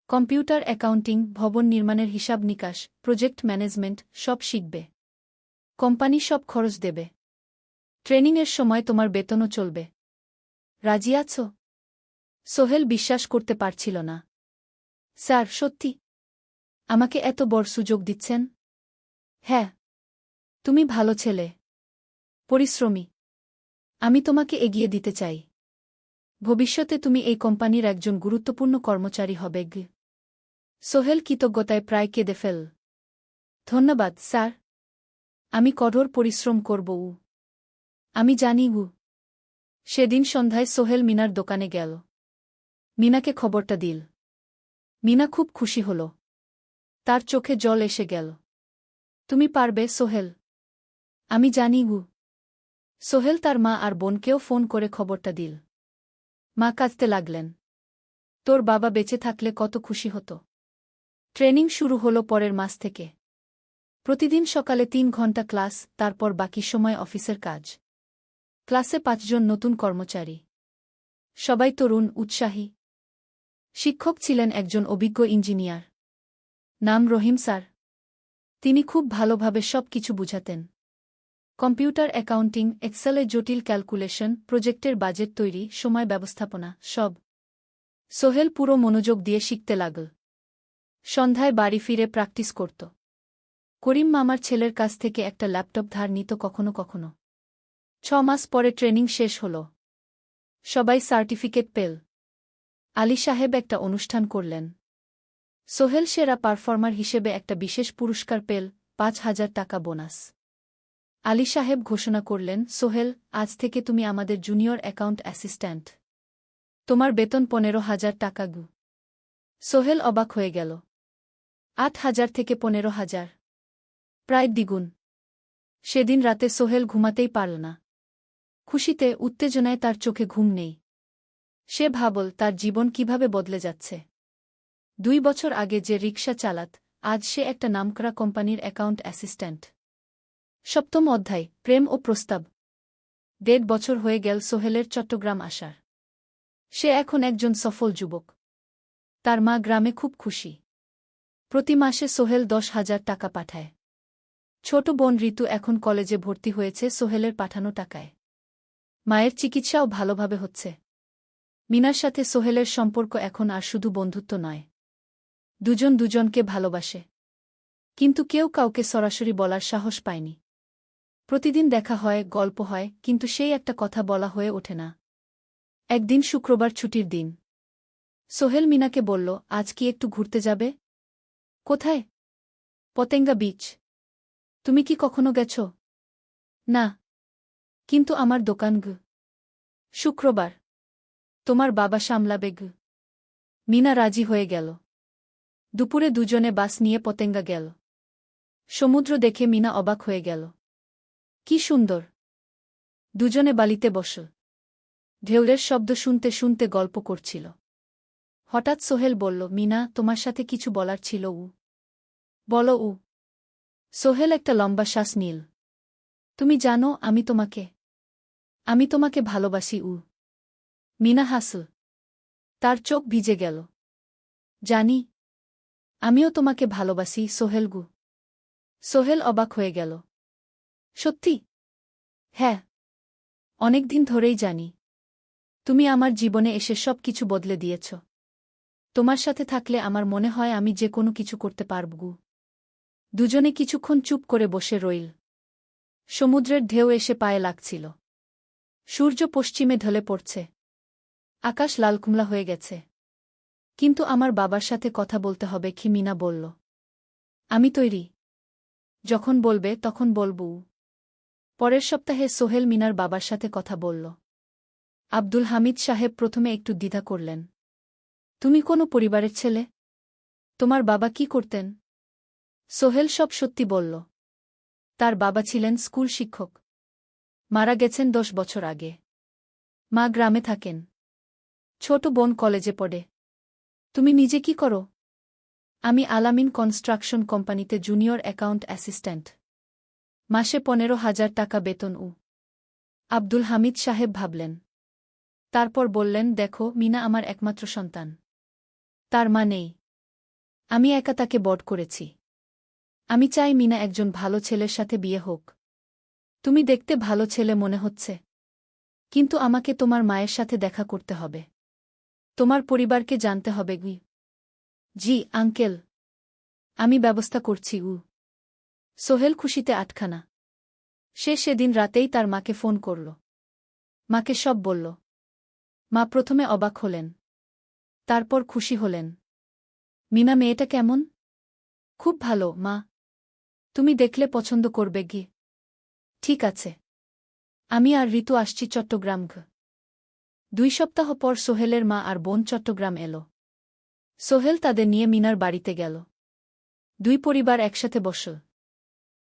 কম্পিউটার অ্যাকাউন্টিং, ভবন নির্মাণের হিসাব নিকাশ, প্রজেক্ট ম্যানেজমেন্ট সব শিখবে। কোম্পানি সব খরচ দেবে। ট্রেনিংয়ের সময় তোমার বেতনও চলবে। রাজি আছো? সোহেল বিশ্বাস করতে পারছিল না। স্যার, সত্যি? আমাকে এত বড় সুযোগ দিচ্ছেন? হ্যাঁ। তুমি ভালো ছেলে, পরিশ্রমী। আমি তোমাকে এগিয়ে দিতে চাই। ভবিষ্যতে তুমি এই কোম্পানির একজন গুরুত্বপূর্ণ কর্মচারী হবে। সোহেল কৃতজ্ঞতায় প্রায় কেঁদে ফেল। ধন্যবাদ স্যার। আমি কঠোর পরিশ্রম করব। আমি জানি। সেদিন সন্ধ্যায় সোহেল মিনার দোকানে গেল। মিনাকে খবরটা দিল। মিনা খুব খুশি হল। তার চোখে জল এসে গেল। তুমি পারবে সোহেল। আমি জানি। সোহেল তার মা আর বোনকেও ফোন করে খবরটা দিল। মা কাঁদতে লাগলেন। তোর বাবা বেঁচে থাকলে কত খুশি হতো। ট্রেনিং শুরু হলো পরের মাস থেকে। প্রতিদিন সকালে 3 ঘন্টা ক্লাস, তারপর বাকি সময় অফিসের কাজ। ক্লাসে 5 জন নতুন কর্মচারী। সবাই তরুণ, উৎসাহী। শিক্ষক ছিলেন একজন অভিজ্ঞ ইঞ্জিনিয়ার। নাম রহিম স্যার। তিনি খুব ভালোভাবে সব কিছু বুঝাতেন। কম্পিউটার অ্যাকাউন্টিং, এক্সেলে জটিল ক্যালকুলেশন, প্রজেক্টের বাজেট তৈরি, সময় ব্যবস্থাপনা সব। সোহেল পুরো মনোযোগ দিয়ে শিখতে লাগল। সন্ধ্যায় বাড়ি ফিরে প্র্যাকটিস করত। করিম মামার ছেলের কাছ থেকে একটা ল্যাপটপ ধার নিত কখনো কখনো। 6 মাস পরে ট্রেনিং শেষ হল। সবাই সার্টিফিকেট পেল। আলী সাহেব একটা অনুষ্ঠান করলেন। সোহেল সেরা পারফর্মার হিসেবে একটা বিশেষ পুরস্কার পেল, 5,000 টাকা বোনাস। আলী সাহেব ঘোষণা করলেন, সোহেল, আজ থেকে তুমি আমাদের জুনিয়র অ্যাকাউন্ট অ্যাসিস্ট্যান্ট। তোমার বেতন 15,000 টাকা। সোহেল অবাক হয়ে গেল। 8,000 থেকে 15,000, প্রায় দ্বিগুণ। সেদিন রাতে সোহেল ঘুমাতেই পারল না। খুশিতে, উত্তেজনায় তার চোখে ঘুম নেই। সে ভাবল তার জীবন কিভাবে বদলে যাচ্ছে। 2 বছর আগে যে রিকশা চালাত, আজ সে একটা নামকরা কোম্পানির অ্যাকাউন্ট অ্যাসিস্ট্যান্ট। 7ম অধ্যায়, প্রেম ও প্রস্তাব। 1.5 বছর হয়ে গেল সোহেলের চট্টগ্রাম আসার। সে এখন একজন সফল যুবক। তার মা গ্রামে খুব খুশি। প্রতি মাসে সোহেল 10,000 টাকা পাঠায়। ছোট বোন ঋতু এখন কলেজে ভর্তি হয়েছে সোহেলের পাঠানো টাকায়। মায়ের চিকিৎসাও ভালোভাবে হচ্ছে। মিনার সাথে সোহেলের সম্পর্ক এখন আর শুধু বন্ধুত্ব নয়। দুজন দুজনকে ভালোবাসে। কিন্তু কেউ কাউকে সরাসরি বলার সাহস পায়নি। প্রতিদিন দেখা হয়, গল্প হয়, কিন্তু সেই একটা কথা বলা হয়ে ওঠে না। একদিন শুক্রবার ছুটির দিন। সোহেল মিনাকে বলল, আজ কি একটু ঘুরতে যাবে? কোথায়? পতেঙ্গা বিচ। তুমি কি কখনো গেছ? না। কিন্তু আমার দোকান। শুক্রবার। তোমার বাবা সামলাবে। মিনা রাজি হয়ে গেল। দুপুরে দুজনে বাস নিয়ে পতেঙ্গা গেল। সমুদ্র দেখে মিনা অবাক হয়ে গেল। কি সুন্দর। দুজনে বালিতে বসল। ঢেউয়ের শব্দ শুনতে শুনতে গল্প করছিল। হঠাৎ সোহেল বলল, মিনা, তোমার সাথে কিছু বলার ছিল। বলো। সোহেল একটা লম্বা শ্বাস নিল। তুমি জানো, আমি তোমাকে ভালোবাসি। মিনা হাসল। তার চোখ ভিজে গেল। জানি। আমিও তোমাকে ভালোবাসি সোহেল গু। সোহেল অবাক হয়ে গেল। সত্যি? হ্যাঁ। অনেক দিন ধরেই জানি। তুমি আমার জীবনে এসে সব কিছু বদলে দিয়েছ। তোমার সাথে থাকলে আমার মনে হয় আমি যে কোনো কিছু করতে পারব গু। দুজনে কিছুক্ষণ চুপ করে বসে রইল। সমুদ্রের ঢেউ এসে পায়ে লাগছিল। সূর্য পশ্চিমে ঢলে পড়ছে। আকাশ লালকুমলা হয়ে গেছে। কিন্তু আমার বাবার সাথে কথা বলতে হবে কি মিনা বলল। আমি তৈরি। যখন বলবে তখন বলবো। পরের সপ্তাহে সোহেল মিনার বাবার সাথে কথা বলল। আব্দুল হামিদ সাহেব প্রথমে একটু দ্বিধা করলেন। তুমি কোনো পরিবারের ছেলে? তোমার বাবা কি করতেন? সোহেল সব সত্যি বলল। তার বাবা ছিলেন স্কুল শিক্ষক। মারা গেছেন 10 বছর আগে। মা গ্রামে থাকেন। ছোট বোন কলেজে পড়ে। তুমি নিজে কি করো? আমি আলামিন কনস্ট্রাকশন কোম্পানিতে জুনিয়র অ্যাকাউন্ট অ্যাসিস্ট্যান্ট। মাসে 15,000 টাকা বেতন। আব্দুল হামিদ সাহেব ভাবলেন। তারপর বললেন, দেখো মিনা আমার একমাত্র সন্তান। তার মা নেই। আমি একা তাকে বড় করেছি। আমি চাই মিনা একজন ভালো ছেলের সাথে বিয়ে হোক। তুমি দেখতে ভালো ছেলে মনে হচ্ছে। কিন্তু আমাকে তোমার মায়ের সাথে দেখা করতে হবে। তোমার পরিবারকে জানতে হবে গি। জি আঙ্কেল। আমি ব্যবস্থা করছি। সোহেল খুশিতে আটখানা। সে সেদিন রাতেই তার মাকে ফোন করল। মাকে সব বলল। মা প্রথমে অবাক হলেন। তারপর খুশি হলেন। মিনা মেয়েটা কেমন? খুব ভালো মা। তুমি দেখলে পছন্দ করবে গি। ঠিক আছে। আমি আর ঋতু আসছি চট্টগ্রাম। 2 সপ্তাহ পর সোহেলের মা আর বোন চট্টগ্রাম এলো। সোহেল তাদের নিয়ে মিনার বাড়িতে গেল। 2 পরিবার একসাথে বসল।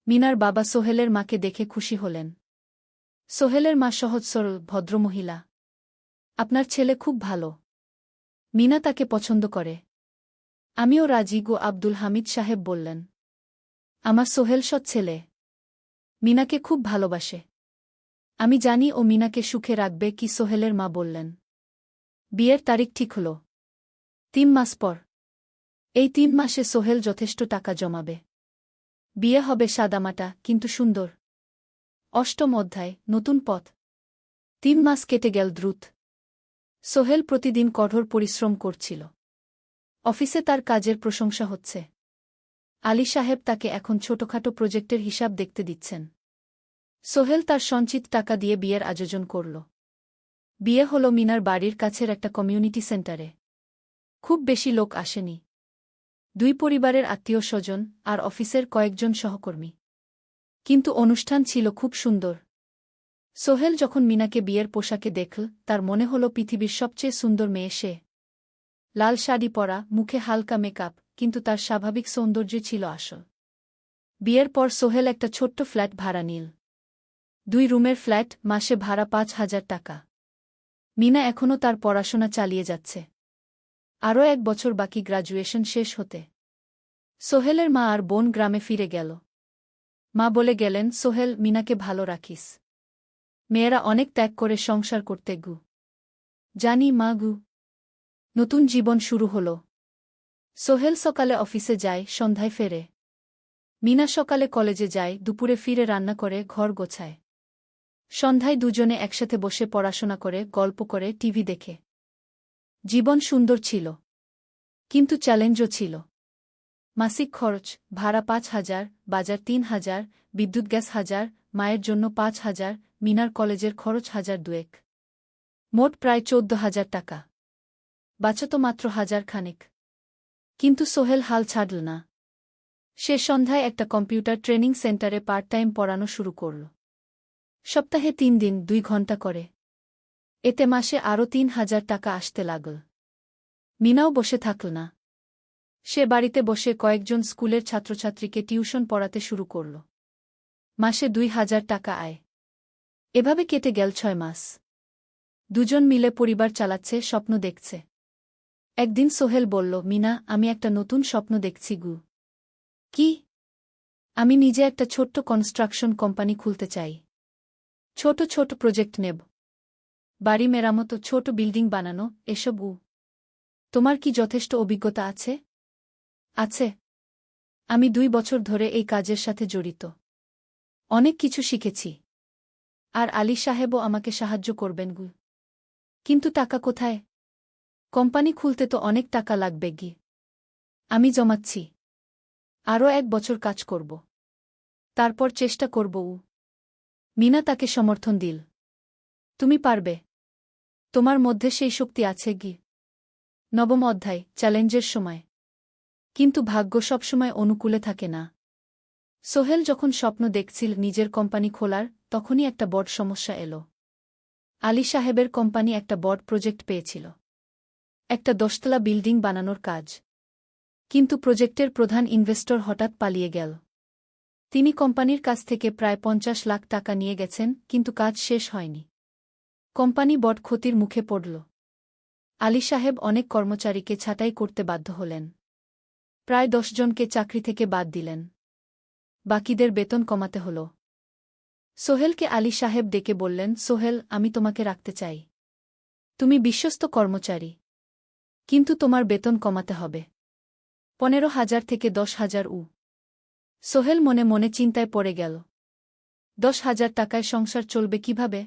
মিনার বাবা সোহেলের মাকে দেখে খুশি হলেন। সোহেলের মা সহজ সরল ভদ্রমহিলা। আপনার ছেলে খুব ভালো। মিনা তাকে পছন্দ করে। আমিও রাজি গো আব্দুল হামিদ সাহেব বললেন। আমার সোহেল সৎ ছেলে। মিনাকে খুব ভালোবাসে। আমি জানি ও মিনাকে সুখে রাখবে কি সোহেলের মা বললেন। বিয়ের তারিখ ঠিক হল। 3 মাস পর। এই 3 মাসে সোহেল যথেষ্ট টাকা জমাবে। বিয়ে হবে সাদামাটা কিন্তু সুন্দর। 8ম অধ্যায় নতুন পথ। 3 মাস কেটে গেল দ্রুত। সোহেল প্রতিদিন কঠোর পরিশ্রম করছিল। অফিসে তার কাজের প্রশংসা হচ্ছে। আলী সাহেব তাকে এখন ছোটখাটো প্রজেক্টের হিসাব দেখতে দিচ্ছেন। সোহেল তার সঞ্চিত টাকা দিয়ে বিয়ের আয়োজন করল। বিয়ে হল মিনার বাড়ির কাছের একটা কমিউনিটি সেন্টারে। খুব বেশি লোক আসেনি। 2 পরিবারের আত্মীয় স্বজন আর অফিসের কয়েকজন সহকর্মী। কিন্তু অনুষ্ঠান ছিল খুব সুন্দর। সোহেল যখন মিনাকে বিয়ের পোশাকে দেখল তার মনে হল পৃথিবীর সবচেয়ে সুন্দর মেয়ে সে। লাল শাড়ি পরা, মুখে হালকা মেকআপ, কিন্তু তার স্বাভাবিক সৌন্দর্য ছিল আসল। বিয়ের পর সোহেল একটা ছোট্ট ফ্ল্যাট ভাড়া নিল। 2 রুমের ফ্ল্যাট, মাসে ভাড়া 5,000 টাকা। মিনা এখনও তার পড়াশোনা চালিয়ে যাচ্ছে। আরও 1 বছর বাকি গ্র্যাজুয়েশন শেষ হতে। সোহেলের মা আর বোন গ্রামে ফিরে গেল। মা বলে গেলেন, সোহেল মিনাকে ভালো রাখিস। মেয়েরা অনেক ত্যাগ করে সংসার করতে গু। জানি মা গু। নতুন জীবন শুরু হল। সোহেল সকালে অফিসে যায়, সন্ধ্যায় ফেরে। মিনা সকালে কলেজে যায়, দুপুরে ফিরে রান্না করে, ঘর গোছায়। সন্ধ্যায় দুজনে একসাথে বসে পড়াশোনা করে, গল্প করে, টিভি দেখে। জীবন সুন্দর ছিল। কিন্তু চ্যালেঞ্জও ছিল। মাসিক খরচ, ভাড়া 5,000, বাজার 3,000, বিদ্যুৎ গ্যাস 1,000, মায়ের জন্য 5,000, মিনার কলেজের খরচ 1,002। মোট প্রায় 14,000 টাকা। বাঁচত মাত্র 1,000 খানেক। কিন্তু সোহেল হাল ছাড়ল না। সে সন্ধ্যায় একটা কম্পিউটার ট্রেনিং সেন্টারে পার্ট টাইম পড়ানো শুরু করল। সপ্তাহে 3 দিন 2 ঘন্টা করে। এতে মাসে আরও 3,000 টাকা আসতে লাগল। মিনাও বসে থাকল না। সে বাড়িতে বসে কয়েকজন স্কুলের ছাত্রছাত্রীকে টিউশন পড়াতে শুরু করল। মাসে 2,000 টাকা আয়। এভাবে কেটে গেল 6 মাস। দুজন মিলে পরিবার চালাচ্ছে, স্বপ্ন দেখছে। একদিন সোহেল বলল, মিনা, আমি একটা নতুন স্বপ্ন দেখছি গু। কি? আমি নিজে একটা ছোট্ট কনস্ট্রাকশন কোম্পানি খুলতে চাই। ছোট ছোট প্রজেক্ট নেব। বাড়ি মেরামত, ছোট বিল্ডিং বানানো, এসব। তোমার কি যথেষ্ট অভিজ্ঞতা আছে? আছে। আমি 2 বছর ধরে এই কাজের সাথে জড়িত। অনেক কিছু শিখেছি। আর আলী সাহেবও আমাকে সাহায্য করবেন গু। কিন্তু টাকা কোথায়? কোম্পানি খুলতে তো অনেক টাকা লাগবে গি। আমি জমাচ্ছি। আরও 1 বছর কাজ করব। তারপর চেষ্টা করব। মিনা তাকে সমর্থন দিল। তুমি পারবে। তোমার মধ্যে সেই শক্তি আছে গি। নবম অধ্যায়, চ্যালেঞ্জের সময়। কিন্তু ভাগ্য সবসময় অনুকূলে থাকে না। সোহেল যখন স্বপ্ন দেখছিল নিজের কোম্পানি খোলার, তখনই একটা বড় সমস্যা এলো। আলী সাহেবের কোম্পানি একটা বড় প্রজেক্ট পেয়েছিল। একটা 10তলা বিল্ডিং বানানোর কাজ। কিন্তু প্রজেক্টের প্রধান ইনভেস্টর হঠাৎ পালিয়ে গেল। তিনি কোম্পানির কাছ থেকে প্রায় 50 লাখ টাকা নিয়ে গেছেন, কিন্তু কাজ শেষ হয়নি। কোম্পানি বড় ক্ষতির মুখে পড়ল। আলী সাহেব অনেক কর্মচারীকে ছাঁটাই করতে বাধ্য হলেন। প্রায় 10 জনকে চাকরি থেকে বাদ দিলেন। বাকিদের বেতন কমাতে হল। সোহেলকে আলী সাহেব ডেকে বললেন, সোহেল, আমি তোমাকে রাখতে চাই। তুমি বিশ্বস্ত কর্মচারী। কিন্তু তোমার বেতন কমাতে হবে। 15,000 থেকে 10,000 সোহেল মনে মনে চিন্তায় পড়ে গেল। 10,000 টাকায় সংসার চলবে কিভাবে?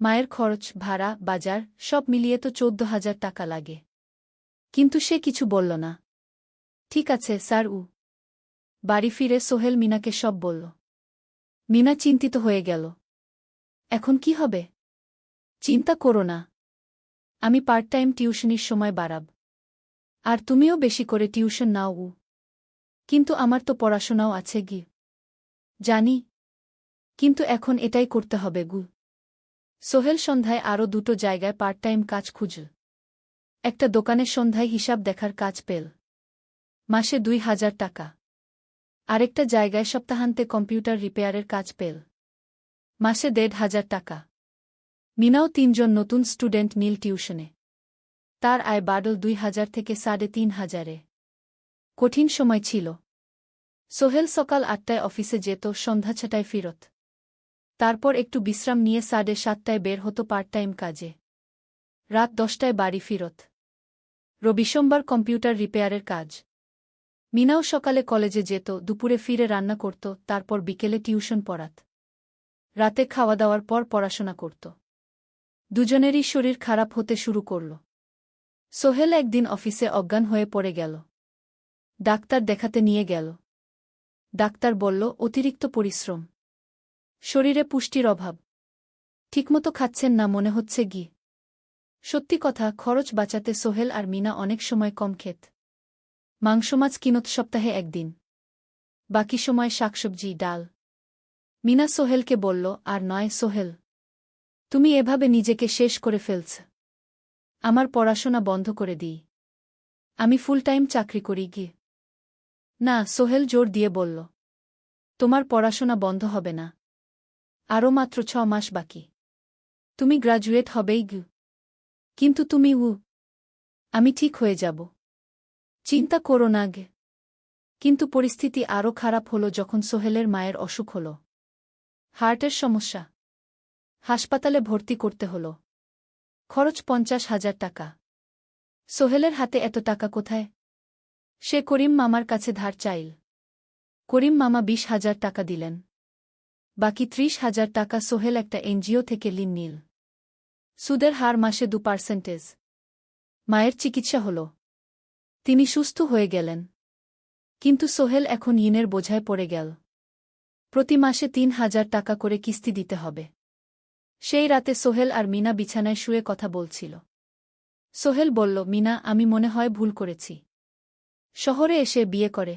মায়ের খরচ, ভাড়া, বাজার সব মিলিয়ে তো 14,000 টাকা লাগে। কিন্তু সে কিছু বলল না। ঠিক আছে স্যার। বাড়ি ফিরে সোহেল মিনাকে সব বলল। মিনা চিন্তিত হয়ে গেল। এখন কি হবে? চিন্তা করো না। আমি পার্ট টাইম টিউশনির সময় বাড়াব। আর তুমিও বেশি করে টিউশন নাও। কিন্তু আমার তো পড়াশোনাও আছে গি। জানি। কিন্তু এখন এটাই করতে হবে গু। সোহেল সন্ধ্যায় আরও 2টো জায়গায় পার্ট টাইম কাজ খুঁজল। একটা দোকানের সন্ধ্যায় হিসাব দেখার কাজ পেল। মাসে 2,000 টাকা। আরেকটা জায়গায় সপ্তাহান্তে কম্পিউটার রিপেয়ারের কাজ পেল। মাসে 1,500 টাকা। মিনাও 3 জন নতুন স্টুডেন্ট নিল টিউশনে। তার আয় বাড়ল 2,000 থেকে 3,500-এ। কঠিন সময় ছিল। সোহেল সকাল 8টায় অফিসে যেত, সন্ধ্যা 6টায় ফিরত। তারপর একটু বিশ্রাম নিয়ে 7:30টায় বের হতো পার্ট টাইম কাজে। রাত 10টায় বাড়ি ফিরত। রবি সোমবার কম্পিউটার রিপেয়ারের কাজ। মিনাও সকালে কলেজে যেত, দুপুরে ফিরে রান্না করত, তারপর বিকেলে টিউশন পড়াত। রাতে খাওয়া দাওয়ার পর পড়াশোনা করত। দুজনেরই শরীর খারাপ হতে শুরু করল। সোহেল একদিন অফিসে অজ্ঞান হয়ে পড়ে গেল। ডাক্তার দেখাতে নিয়ে গেল। ডাক্তার বলল, অতিরিক্ত পরিশ্রম। শরীরে পুষ্টির অভাব। ঠিকমতো খাচ্ছেন না মনে হচ্ছে গি। সত্যি কথা, খরচ বাঁচাতে সোহেল আর মিনা অনেক সময় কম খেত। মাংস মাছ কিনত সপ্তাহে একদিন। বাকি সময় শাকসবজি, ডাল। মিনা সোহেলকে বলল, আর নয় সোহেল। তুমি এভাবে নিজেকে শেষ করে ফেলছ। আমার পড়াশোনা বন্ধ করে দিই। আমি ফুল টাইম চাকরি করি গি। না, সোহেল জোর দিয়ে বলল। তোমার পড়াশোনা বন্ধ হবে না। আরও মাত্র 6 মাস বাকি। তুমি গ্রাজুয়েট হবেই গু। কিন্তু তুমি আমি ঠিক হয়ে যাব। চিন্তা করো না গে। কিন্তু পরিস্থিতি আরও খারাপ হলো যখন সোহেলের মায়ের অসুখ হল। হার্টের সমস্যা। হাসপাতালে ভর্তি করতে হল। খরচ 50,000 টাকা। সোহেলের হাতে এত টাকা কোথায়? সে করিম মামার কাছে ধার চাইল। করিম মামা 20,000 টাকা দিলেন। বাকি 30,000 টাকা সোহেল একটা এনজিও থেকে ঋণ নিল। সুদের হার মাসে 2%। মায়ের চিকিৎসা হল। তিনি সুস্থ হয়ে গেলেন। কিন্তু সোহেল এখন ঋণের বোঝায় পড়ে গেল। প্রতি মাসে 3,000 টাকা করে কিস্তি দিতে হবে। সেই রাতে সোহেল আর মিনা বিছানায় শুয়ে কথা বলছিল। সোহেল বলল, মিনা, আমি মনে হয় ভুল করেছি। শহরে এসে বিয়ে করে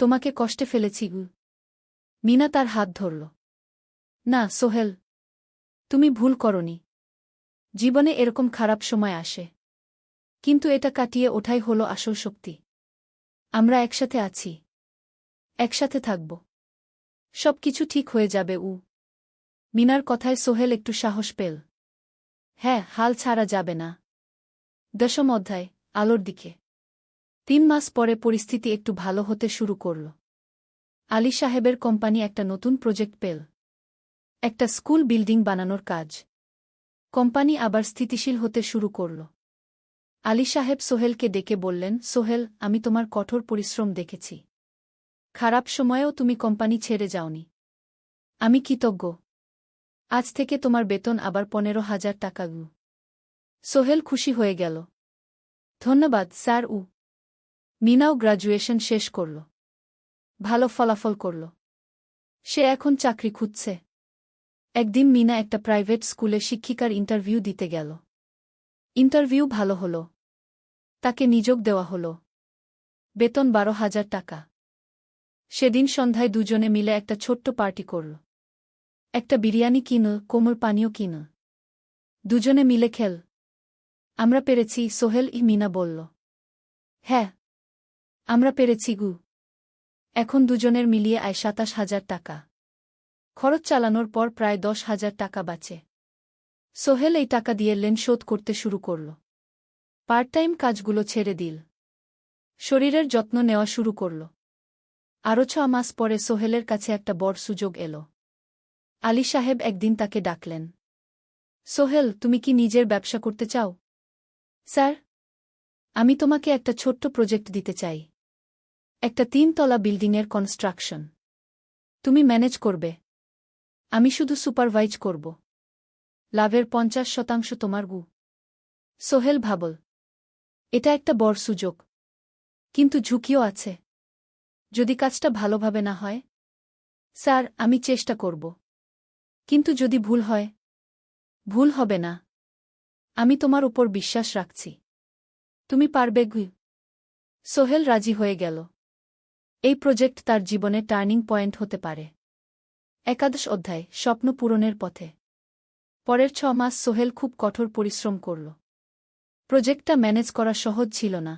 তোমাকে কষ্টে ফেলেছি গু। মিনা তার হাত ধরল। না সোহেল, তুমি ভুল করনি। জীবনে এরকম খারাপ সময় আসে। কিন্তু এটা কাটিয়ে ওঠাই হলো আসল শক্তি। আমরা একসাথে আছি। একসাথে থাকব। সব কিছু ঠিক হয়ে যাবে। মিনার কথায় সোহেল একটু সাহস পেল। হ্যাঁ, হাল ছাড়া যাবে না। 10ম অধ্যায়, আলোর দিকে। 3 মাস পরে পরিস্থিতি একটু ভালো হতে শুরু করল। আলী সাহেবের কোম্পানি একটা নতুন প্রজেক্ট পেল। একটা স্কুল বিল্ডিং বানানোর কাজ। কোম্পানি আবার স্থিতিশীল হতে শুরু করল। আলী সাহেব সোহেলকে ডেকে বললেন, সোহেল, আমি তোমার কঠোর পরিশ্রম দেখেছি। খারাপ সময়েও তুমি কোম্পানি ছেড়ে যাওনি। আমি কৃতজ্ঞ। আজ থেকে তোমার বেতন আবার 15,000 টাকা। সোহেল খুশি হয়ে গেল। ধন্যবাদ স্যার। মিনাও গ্র্যাজুয়েশন শেষ করল। ভালো ফলাফল করল। সে এখন চাকরি খুঁজছে। একদিন মিনা একটা প্রাইভেট স্কুলে শিক্ষিকার ইন্টারভিউ দিতে গেল। ইন্টারভিউ ভালো হল। তাকে নিযোগ দেওয়া হল। বেতন 12,000 টাকা। সেদিন সন্ধ্যায় দুজনে মিলে একটা ছোট্ট পার্টি করল। একটা বিরিয়ানি কিন, কোমল পানীয় কিন। দুজনে মিলে খেল। আমরা পেরেছি, সোহেল মিনা বলল। হ্যাঁ, আমরা পেরেছি গু। এখন দুজনের মিলিয়ে আয় 27,000 টাকা। খরচ চালানোর পর প্রায় 10,000 টাকা বাঁচে। সোহেল এই টাকা দিয়ে লেন শোধ করতে শুরু করল। পার্ট টাইম কাজগুলো ছেড়ে দিল। শরীরের যত্ন নেওয়া শুরু করল। আরও 6 মাস পরে সোহেলের কাছে একটা বড় সুযোগ এল। আলী সাহেব একদিন তাকে ডাকলেন। সোহেল, তুমি কি নিজের ব্যবসা করতে চাও? স্যার, আমি তোমাকে একটা ছোট্ট প্রজেক্ট দিতে চাই। একটা 3 তলা বিল্ডিংয়ের কনস্ট্রাকশন। তুমি ম্যানেজ করবে। আমি শুধু সুপারভাইজ করব। লাভের 50% তোমার গু। সোহেল ভাবল, এটা একটা বড় সুযোগ। কিন্তু ঝুঁকিও আছে। যদি কাজটা ভালোভাবে না হয়? স্যার, আমি চেষ্টা করব। কিন্তু যদি ভুল হয়? ভুল হবে না। আমি তোমার উপর বিশ্বাস রাখছি। তুমি পারবে গু। সোহেল রাজি হয়ে গেল। এই প্রজেক্ট তার জীবনে টার্নিং পয়েন্ট হতে পারে। 11 অধ্যায়, স্বপ্ন পূরণের পথে। পরের 6 মাস সোহেল খুব কঠোর পরিশ্রম করল। প্রজেক্টটা ম্যানেজ করা সহজ ছিল না।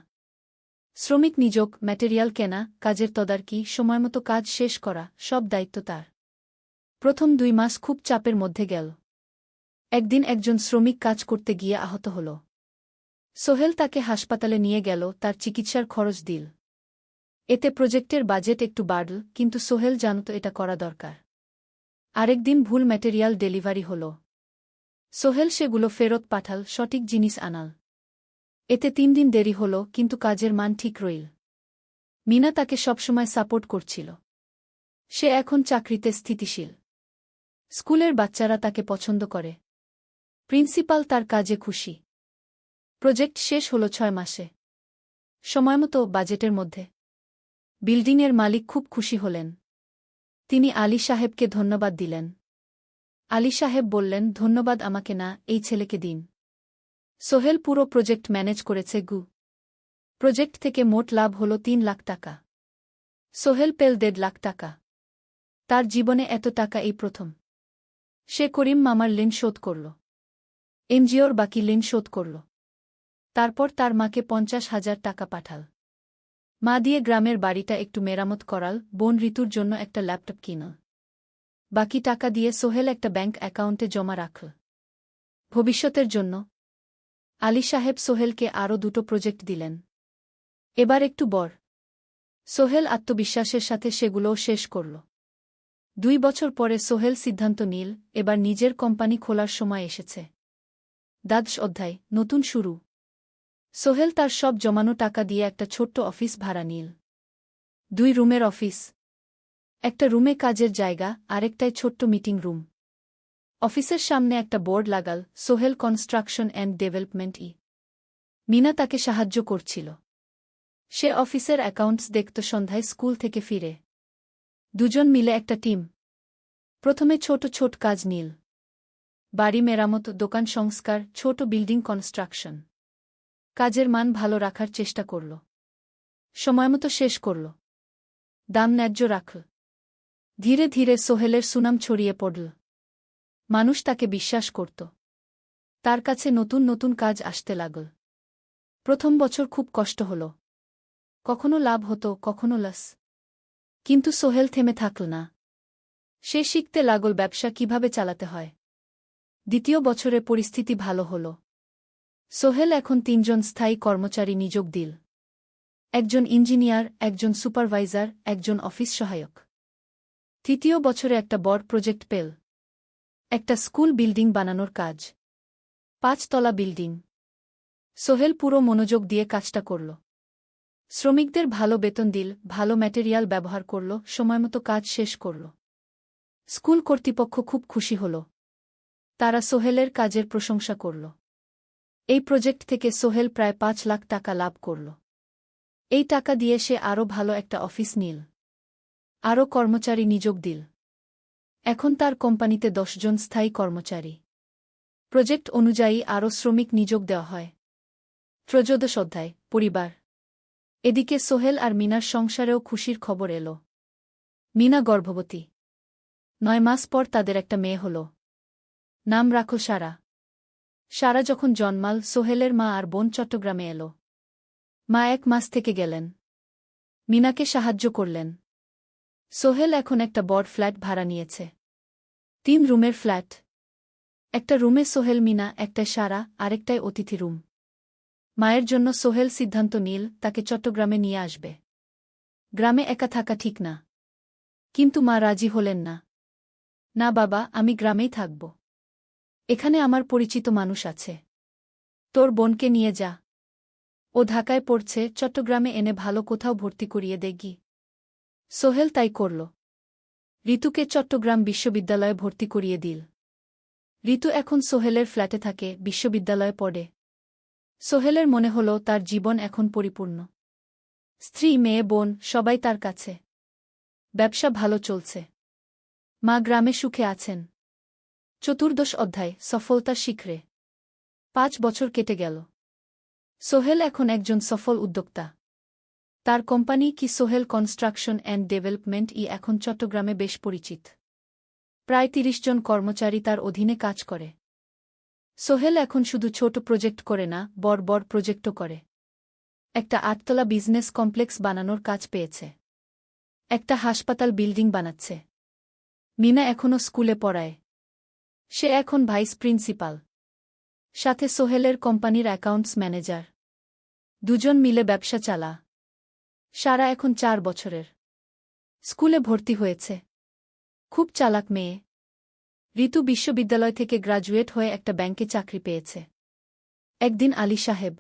শ্রমিক নিযোগ, ম্যাটেরিয়াল কেনা, কাজের তদারকি, সময়মতো কাজ শেষ করা, সব দায়িত্ব তার। প্রথম 2 মাস খুব চাপের মধ্যে গেল। একদিন একজন শ্রমিক কাজ করতে গিয়ে আহত হল। সোহেল তাকে হাসপাতালে নিয়ে গেল, তার চিকিৎসার খরচ দিল। এতে প্রজেক্টের বাজেট একটু বাড়ল, কিন্তু সোহেল জানত এটা করা দরকার। আরেকদিন ভুল ম্যাটেরিয়াল ডেলিভারি হল। সোহেল সেগুলো ফেরত পাঠাল, সঠিক জিনিস আনাল। এতে 3 দিন দেরি হল, কিন্তু কাজের মান ঠিক রইল। মিনা তাকে সবসময় সাপোর্ট করছিল। সে এখন চাকরিতে স্থিতিশীল। স্কুলের বাচ্চারা তাকে পছন্দ করে। প্রিন্সিপাল তার কাজে খুশি। প্রজেক্ট শেষ হল 6 মাসে। সময়মতো, বাজেটের মধ্যে। বিল্ডিংয়ের মালিক খুব খুশি হলেন। তিনি আলী সাহেবকে ধন্যবাদ দিলেন। আলী সাহেব বললেন, ধন্যবাদ আমাকে না, এই ছেলেকে দিন। সোহেল পুরো প্রজেক্ট ম্যানেজ করেছে গু। প্রজেক্ট থেকে মোট লাভ হল 3 লাখ টাকা। সোহেল পেল 1.5 লাখ টাকা। তার জীবনে এত টাকা এই প্রথম। সে করিম মামার ঋণ শোধ করল। এনজিওর বাকি ঋণ শোধ করল। তারপর তার মাকে 50,000 টাকা পাঠাল। মা দিয়ে গ্রামের বাড়িটা একটু মেরামত করাল, বোন ঋতুর জন্য একটা ল্যাপটপ কিনল। বাকি টাকা দিয়ে সোহেল একটা ব্যাংক অ্যাকাউন্টে জমা রাখল। ভবিষ্যতের জন্য। আলী সাহেব সোহেলকে আরও 2টো প্রজেক্ট দিলেন। এবার একটু বড়। সোহেল আত্মবিশ্বাসের সাথে সেগুলোও শেষ করল। 2 বছর পরে সোহেল সিদ্ধান্ত নিল, এবার নিজের কোম্পানি খোলার সময় এসেছে। 10 অধ্যায়, নতুন শুরু। সোহেল তার সব জমানো টাকা দিয়ে একটা ছোট্ট অফিস ভাড়া নিল। 2 রুমের অফিস। একটা রুমে কাজের জায়গা, আরেকটায় ছোট্ট মিটিং রুম। অফিসের সামনে একটা বোর্ড লাগাল, Sohel construction and development. Mina তাকে সাহায্য করছিল। সে অফিসের অ্যাকাউন্টস দেখত সন্ধ্যায় স্কুল থেকে ফিরে। দুজন মিলে একটা টিম। প্রথমে ছোট ছোট কাজ নিল। বাড়ি মেরামত, দোকান সংস্কার, ছোট বিল্ডিং কনস্ট্রাকশন। কাজের মান ভালো রাখার চেষ্টা করল। সময়মতো শেষ করল। দাম ন্যায্য রাখল। ধীরে ধীরে সোহেলের সুনাম ছড়িয়ে পড়ল। মানুষ তাকে বিশ্বাস করত। তার কাছে নতুন নতুন কাজ আসতে লাগল। প্রথম বছর খুব কষ্ট হল। কখনো লাভ হতো, কখনো লস। কিন্তু সোহেল থেমে থাকল না। সে শিখতে লাগল ব্যবসা কিভাবে চালাতে হয়। দ্বিতীয় বছরে পরিস্থিতি ভালো হল। সোহেল এখন 3 জন স্থায়ী কর্মচারী নিযোগ দিল। একজন ইঞ্জিনিয়ার, একজন সুপারভাইজার, একজন অফিস সহায়ক। তৃতীয় বছরে একটা বড় প্রজেক্ট পেল। একটা স্কুল বিল্ডিং বানানোর কাজ। 5 তলা বিল্ডিং। সোহেল পুরো মনোযোগ দিয়ে কাজটা করল। শ্রমিকদের ভালো বেতন দিল, ভালো ম্যাটেরিয়াল ব্যবহার করল, সময়মতো কাজ শেষ করল। স্কুল কর্তৃপক্ষ খুব খুশি হল। তারা সোহেলের কাজের প্রশংসা করল। এই প্রজেক্ট থেকে সোহেল প্রায় ৫ লাখ টাকা লাভ করল। এই টাকা দিয়ে সে আরও ভালো একটা অফিস নিল, আরও কর্মচারী নিযোগ দিল। এখন তার কোম্পানিতে ১০ জন স্থায়ী কর্মচারী। প্রজেক্ট অনুযায়ী আরও শ্রমিক নিযোগ দেওয়া হয়। ১৩ অধ্যায় পরিবার। এদিকে সোহেল আর মিনার সংসারেও খুশির খবর এল। মিনা গর্ভবতী। ৯ মাস পর তাদের একটা মেয়ে হল। নাম রাখল সারা। সারা যখন জন্মাল, সোহেলের মা আর বোন চট্টগ্রামে এল। মা ১ মাস থেকে গেলেন। মিনাকে সাহায্য করলেন। সোহেল এখন একটা বড় ফ্ল্যাট ভাড়া নিয়েছে। ৩ রুমের ফ্ল্যাট। একটা রুমে সোহেল, মিনা, একটায় সারা, আরেকটায় অতিথি রুম। মায়ের জন্য সোহেল সিদ্ধান্ত নিল তাকে চট্টগ্রামে নিয়ে আসবে। গ্রামে একা থাকা ঠিক না। কিন্তু মা রাজি হলেন না। না বাবা, আমি গ্রামেই থাকব। এখানে আমার পরিচিত মানুষ আছে। তোর বোনকে নিয়ে যা। ও ঢাকায় পড়ছে, চট্টগ্রামে এনে ভালো কোথাও ভর্তি করিয়ে দেগি। সোহেল তাই করল। ঋতুকে চট্টগ্রাম বিশ্ববিদ্যালয়ে ভর্তি করিয়ে দিল। ঋতু এখন সোহেলের ফ্ল্যাটে থাকে, বিশ্ববিদ্যালয়ে পড়ে। সোহেলের মনে হল তার জীবন এখন পরিপূর্ণ। স্ত্রী, মেয়ে, বোন সবাই তার কাছে। ব্যবসা ভালো চলছে। মা গ্রামে সুখে আছেন। ১৪ অধ্যায় সফলতার শিখরে। ৫ বছর কেটে গেল। সোহেল এখন একজন সফল উদ্যোক্তা। তার কোম্পানি কি সোহেল কনস্ট্রাকশন অ্যান্ড ডেভেলপমেন্ট এখন চট্টগ্রামে বেশ পরিচিত। প্রায় ৩০ জন কর্মচারী তার অধীনে কাজ করে। সোহেল এখন শুধু ছোট প্রজেক্ট করে না, বড় বড় প্রজেক্টও করে। একটা ৮তলা বিজনেস কমপ্লেক্স বানানোর কাজ পেয়েছে। একটা হাসপাতাল বিল্ডিং বানাচ্ছে। মিনা এখনও স্কুলে পড়ায়। সে এখন ভাইস প্রিন্সিপাল। সাথে সোহেলের কোম্পানির অ্যাকাউন্টস ম্যানেজার। দুজন মিলে ব্যবসা চালা। সারা এখন ৪ বছরের। স্কুলে ভর্তি হয়েছে। খুব চালাক মেয়ে। ঋতু বিশ্ববিদ্যালয় থেকে গ্রাজুয়েট হয়ে একটা ব্যাংকে চাকরি পেয়েছে। একদিন আলী সাহেব